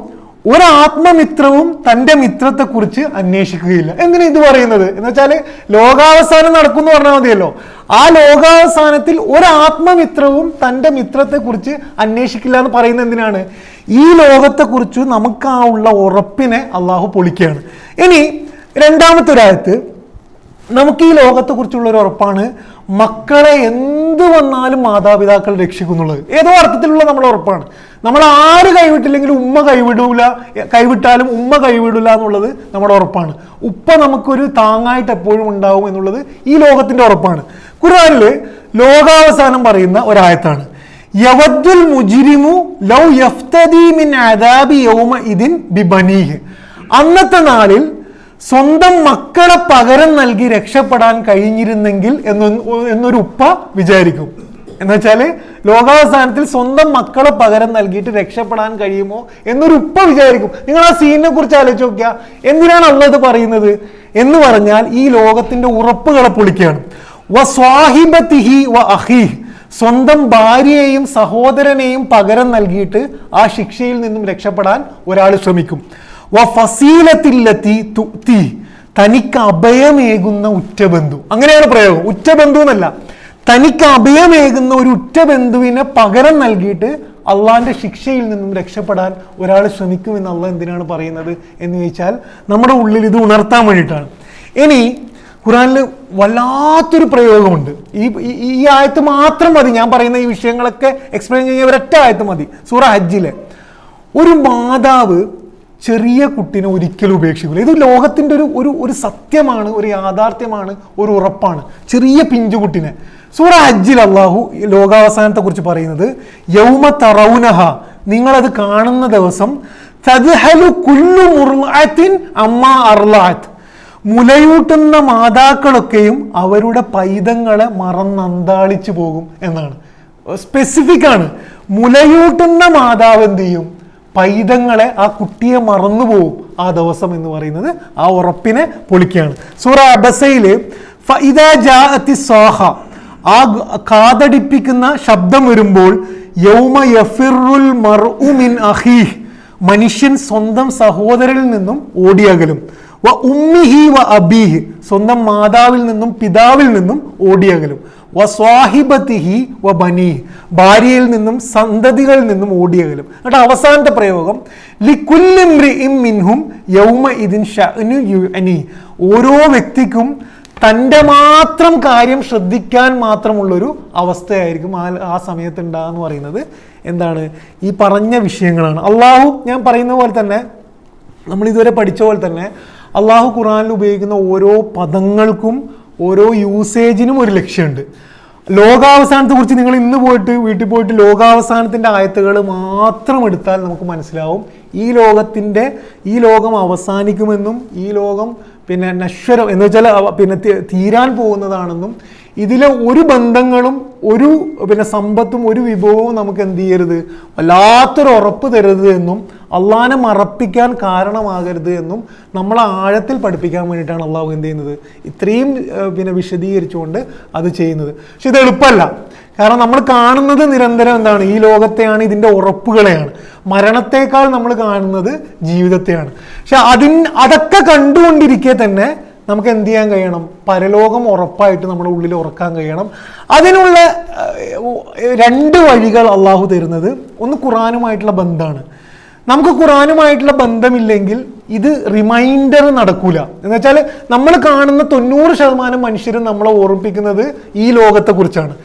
ഒരാത്മമിത്രവും തൻ്റെ മിത്രത്തെക്കുറിച്ച് അന്വേഷിക്കുകയില്ല. എന്തിനാ ഇത് പറയുന്നത് എന്ന് വെച്ചാൽ, ലോകാവസാനം നടക്കും എന്ന് പറഞ്ഞാൽ മതിയല്ലോ. ആ ലോകാവസാനത്തിൽ ഒരാത്മമിത്രവും തൻ്റെ മിത്രത്തെക്കുറിച്ച് അന്വേഷിക്കില്ല എന്ന് പറയുന്നത് എന്തിനാണ്? ഈ ലോകത്തെക്കുറിച്ച് നമുക്ക് ആ ഉള്ള ഉറപ്പിനെ അള്ളാഹു പൊളിക്കുകയാണ്. ഇനി രണ്ടാമത്തെ ഒരായത്ത്, നമുക്ക് ഈ ലോകത്തെക്കുറിച്ചുള്ള ഒരു ഉറപ്പാണ്, മക്കളെ എന്ത് വന്നാലും മാതാപിതാക്കൾ രക്ഷിക്കുന്നുള്ളത്. ഏതോ അർത്ഥത്തിലുള്ള നമ്മുടെ ഉറപ്പാണ്. നമ്മൾ ആര് കൈവിട്ടില്ലെങ്കിലും ഉമ്മ കൈവിട്ടാലും ഉമ്മ കൈവിടില്ല എന്നുള്ളത് നമ്മുടെ ഉറപ്പാണ്. ഉപ്പ നമുക്കൊരു താങ്ങായിട്ട് എപ്പോഴും ഉണ്ടാവും എന്നുള്ളത് ഈ ലോകത്തിന്റെ ഉറപ്പാണ്. ഖുർആനിൽ ലോകാവസാനം പറയുന്ന ഒരായത്താണ്, യവദ്ദുൽ മുജ്രിമു ലൗ യഫ്തദി മിൻ അദാബി യൗമഇദിൻ ബിബനീഹി. അന്നത്തെ നാളിൽ സ്വന്തം മക്കളെ പകരം നൽകി രക്ഷപ്പെടാൻ കഴിഞ്ഞിരുന്നെങ്കിൽ എന്നൊരു ഉപ്പ വിചാരിക്കും. എന്നുവെച്ചാല് ലോകാവസാനത്തിൽ സ്വന്തം മക്കളെ പകരം നൽകിയിട്ട് രക്ഷപ്പെടാൻ കഴിയുമോ എന്നൊരു ഉപ്പ വിചാരിക്കും. നിങ്ങൾ ആ സീനിനെ കുറിച്ച് ആലോചിച്ച് നോക്കിയാൽ എന്തിനാണ് അള്ളാഹ് ഇത് പറയുന്നത് എന്ന് പറഞ്ഞാൽ, ഈ ലോകത്തിന്റെ ഉറപ്പുകളെ പൊളിക്കുകയാണ്. വസ്വാഹിബതിഹി വ അഖീഹ്, സ്വന്തം ഭാര്യയെയും സഹോദരനെയും പകരം നൽകിയിട്ട് ആ ശിക്ഷയിൽ നിന്നും രക്ഷപ്പെടാൻ ഒരാൾ ശ്രമിക്കും. വഫസീലത്തില്ലത്തി തുഅ്തി, തനിക്ക് അഭയമേകുന്ന ഉറ്റബന്ധു. അങ്ങനെയാണ് പ്രയോഗം. ഉറ്റബന്ധു എന്നല്ല, തനിക്ക് അഭയമേകുന്ന ഒരു ഉറ്റബന്ധുവിനെ പകരം നൽകിയിട്ട് അള്ളാഹിന്റെ ശിക്ഷയിൽ നിന്നും രക്ഷപ്പെടാൻ ഒരാൾ ശ്രമിക്കുമെന്ന് അള്ളാഹ് എന്തിനാണ് പറയുന്നത് എന്ന് ചോദിച്ചാൽ, നമ്മുടെ ഉള്ളിൽ ഇത് ഉണർത്താൻ വേണ്ടിയിട്ടാണ്. ഇനി ഖുർആനിൽ വല്ലാത്തൊരു പ്രയോഗമുണ്ട്. ഈ ആയത്ത് മാത്രം മതി, ഞാൻ പറയുന്ന ഈ വിഷയങ്ങളൊക്കെ എക്സ്പ്ലെയിൻ ചെയ്യുന്ന ഒരൊറ്റ ആയത്ത് മതി. സൂറ ഹജ്ജിലെ ഒരു മാതാവ് ചെറിയ കുട്ടിനെ ഒരിക്കലും ഉപേക്ഷിക്കില്ല. ഇത് ലോകത്തിന്റെ ഒരു സത്യമാണ്, ഒരു യാഥാർത്ഥ്യമാണ്, ഒരു ഉറപ്പാണ്. ചെറിയ പിഞ്ചുകുട്ടിനെ സൂറ ഹജ്ജിൽ അള്ളാഹു ലോകാവസാനത്തെ കുറിച്ച് പറയുന്നത്, യൗമ തറൗനഹ, നിങ്ങളത് കാണുന്ന ദിവസം, തദ്ഹലു കുല്ലു മുർഅത്തിൻ അമ്മാ അർളഅത്, മുലയൂട്ടുന്ന മാതാക്കളൊക്കെയും അവരുടെ പൈതങ്ങളെ മറന്നന്താളിച്ചു പോകും എന്നാണ്. സ്പെസിഫിക് ആണ്. മുലയൂട്ടുന്ന മാതാവ് എന്ത് ചെയ്യും? പൈതങ്ങളെ, ആ കുട്ടിയെ മറന്നുപോകും ആ ദിവസം എന്ന് പറയുന്നത് ആ ഉറപ്പിനെ പൊളിക്കുകയാണ്. സൂറ അബസയില് ഫഇദാ ജാഅത്തി സാഹ, ആ കാതടിപ്പിക്കുന്ന ശബ്ദം വരുമ്പോൾ, യൗമ യഫിറുൽ മർഉ മിൻ അഖീഹ്, മനുഷ്യൻ സ്വന്തം സഹോദരനിൽ നിന്നും ഓടിയകലും. വ ഉമ്മിഹി വ അബീഹ്, സ്വന്തം മാതാവിൽ നിന്നും പിതാവിൽ നിന്നും ഓടിയകലും. വ സ്വാഹിബതിഹി വ ബനീഹ്, ഭാര്യയിൽ നിന്നും സന്തതികളിൽ നിന്നും ഓടിയകലും. എന്നിട്ട് അവസാനത്തെ പ്രയോഗം, ലികുല്ലി ഇംറിഇൻ മിൻഹും യൗമഇദിൻ ശഅ്നു യുഅനി, ഓരോ വ്യക്തിക്കും തൻ്റെ മാത്രം കാര്യം ശ്രദ്ധിക്കാൻ മാത്രമുള്ളൊരു അവസ്ഥയായിരിക്കും ആ സമയത്ത് ഉണ്ടാകുക പറയുന്നത്. എന്താണ്? ഈ പറഞ്ഞ വിഷയങ്ങളാണ്. അള്ളാഹു, ഞാൻ പറയുന്ന പോലെ തന്നെ, നമ്മൾ ഇതുവരെ പഠിച്ച പോലെ തന്നെ, അള്ളാഹു ഖുർആനിൽ ഉപയോഗിക്കുന്ന ഓരോ പദങ്ങൾക്കും ഓരോ യൂസേജിനും ഒരു ലക്ഷ്യമുണ്ട്. ലോകാവസാനത്തെ കുറിച്ച് നിങ്ങൾ ഇന്ന് വീട്ടിൽ പോയിട്ട് ലോകാവസാനത്തിൻ്റെ ആയത്തുകൾ മാത്രം എടുത്താൽ നമുക്ക് മനസ്സിലാവും ഈ ലോകം അവസാനിക്കുമെന്നും ഈ ലോകം പിന്നെ നശ്വരം എന്ന് വെച്ചാൽ പിന്നെ തീരാൻ പോകുന്നതാണെന്നും ഇതിലെ ഒരു ബന്ധങ്ങളും ഒരു പിന്നെ സമ്പത്തും ഒരു വിഭവവും നമുക്ക് എന്ത് ചെയ്യരുത്, വല്ലാത്തൊരു ഉറപ്പ് തരരുത് എന്നും അള്ളാഹിനെ മറപ്പിക്കാൻ കാരണമാകരുത് എന്നും നമ്മളെ ആഴത്തിൽ പഠിപ്പിക്കാൻ വേണ്ടിയിട്ടാണ് അള്ളാഹു എന്ത് ചെയ്യുന്നത്, ഇത്രയും പിന്നെ വിശദീകരിച്ചുകൊണ്ട് അത് ചെയ്യുന്നത്. പക്ഷെ ഇത് എളുപ്പമല്ല. കാരണം നമ്മൾ കാണുന്നത് നിരന്തരം എന്താണ്, ഈ ലോകത്തെയാണ്, ഇതിൻ്റെ ഉറപ്പുകളെയാണ്. മരണത്തേക്കാൾ നമ്മൾ കാണുന്നത് ജീവിതത്തെയാണ്. പക്ഷെ അതൊക്കെ കണ്ടുകൊണ്ടിരിക്കെ തന്നെ നമുക്ക് എന്ത് ചെയ്യാൻ കഴിയണം, പരലോകം ഉറപ്പായിട്ട് നമ്മുടെ ഉള്ളിൽ ഉറക്കാൻ കഴിയണം. അതിനുള്ള രണ്ട് വഴികൾ അള്ളാഹു തരുന്നത്, ഒന്ന് ഖുർആനുമായിട്ടുള്ള ബന്ധമാണ്. നമുക്ക് ഖുർആനുമായിട്ടുള്ള ബന്ധമില്ലെങ്കിൽ ഇത് റിമൈൻഡർ നടക്കൂല. എന്ന് വെച്ചാൽ നമ്മൾ കാണുന്ന 90% മനുഷ്യരും നമ്മളെ ഓർമ്മിപ്പിക്കുന്നത് ഈ ലോകത്തെക്കുറിച്ചാണ്.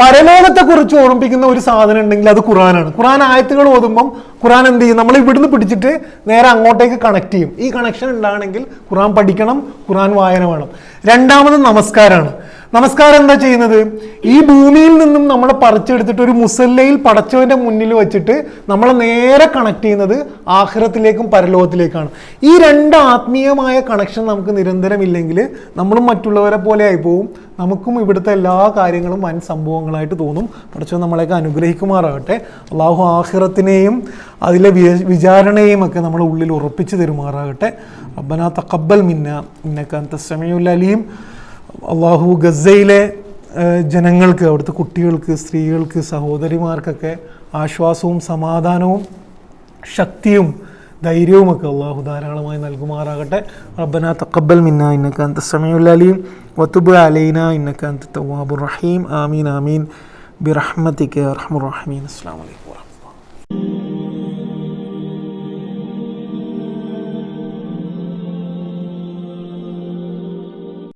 പരലോകത്തെക്കുറിച്ച് ഓർമ്മിപ്പിക്കുന്ന ഒരു സാധനം ഉണ്ടെങ്കിൽ അത് ഖുർആനാണ്. ഖുർആൻ ആയത്തുകൾ ഓതുമ്പം ഖുർആൻ എന്ത് ചെയ്യും, നമ്മൾ ഇവിടുന്ന് പിടിച്ചിട്ട് നേരെ അങ്ങോട്ടേക്ക് കണക്ട് ചെയ്യും. ഈ കണക്ഷൻ ഉണ്ടാകണമെങ്കിൽ ഖുർആൻ പഠിക്കണം, ഖുർആൻ വായന വേണം. രണ്ടാമത് നമസ്കാരമാണ്. നമസ്കാരം എന്താ ചെയ്യുന്നത്? ഈ ഭൂമിയിൽ നിന്നും നമ്മളെ പറിച്ചെടുത്തിട്ട് ഒരു മുസല്ലയിൽ പടച്ചവന്റെ മുന്നിൽ വെച്ചിട്ട് നമ്മളെ നേരെ കണക്ട് ചെയ്യുന്നത് ആഖിറത്തിലേക്കും പരലോകത്തിലേക്കാണ്. ഈ രണ്ട് ആത്മീയമായ കണക്ഷൻ നമുക്ക് നിരന്തരമില്ലെങ്കിൽ നമ്മളും മറ്റുള്ളവരെ പോലെ ആയി പോവും. നമുക്കും ഇവിടുത്തെ എല്ലാ കാര്യങ്ങളും വൻ സംഭവങ്ങളായിട്ട് തോന്നും. പടച്ചവൻ നമ്മളെയൊക്കെ അനുഗ്രഹിക്കുമാറാകട്ടെ. അള്ളാഹു ആഖിറത്തിനെയും അതിലെ വിചാരണയെയും ഒക്കെ നമ്മളെ ഉള്ളിൽ ഉറപ്പിച്ചു തരുമാറാകട്ടെ. റബ്ബനാ തഖബ്ബൽ മിന്ന ഇന്നക അൻതസ് സമീഉൽ അലീം. അള്ളാഹു ഗസയിലെ ജനങ്ങൾക്ക്, അവിടുത്തെ കുട്ടികൾക്ക്, സ്ത്രീകൾക്ക്, സഹോദരിമാർക്കൊക്കെ ആശ്വാസവും സമാധാനവും ശക്തിയും ധൈര്യവുമൊക്കെ അള്ളാഹു ധാരാളമായി നൽകുമാറാകട്ടെ. റബ്ബനാ തഖബ്ബൽ മിന്നാ ഇന്നക അൻതസ് സമീഉൽ അലീം വതുബ് അലൈനാ ഇന്നക അൻതത് തവ്വാബുർ റഹീം. ആമീൻ ആമീൻ ബിറഹ്മതിക യാ അർഹമർ റഹീമീൻ. അസ്സലാമു അലൈക്കും.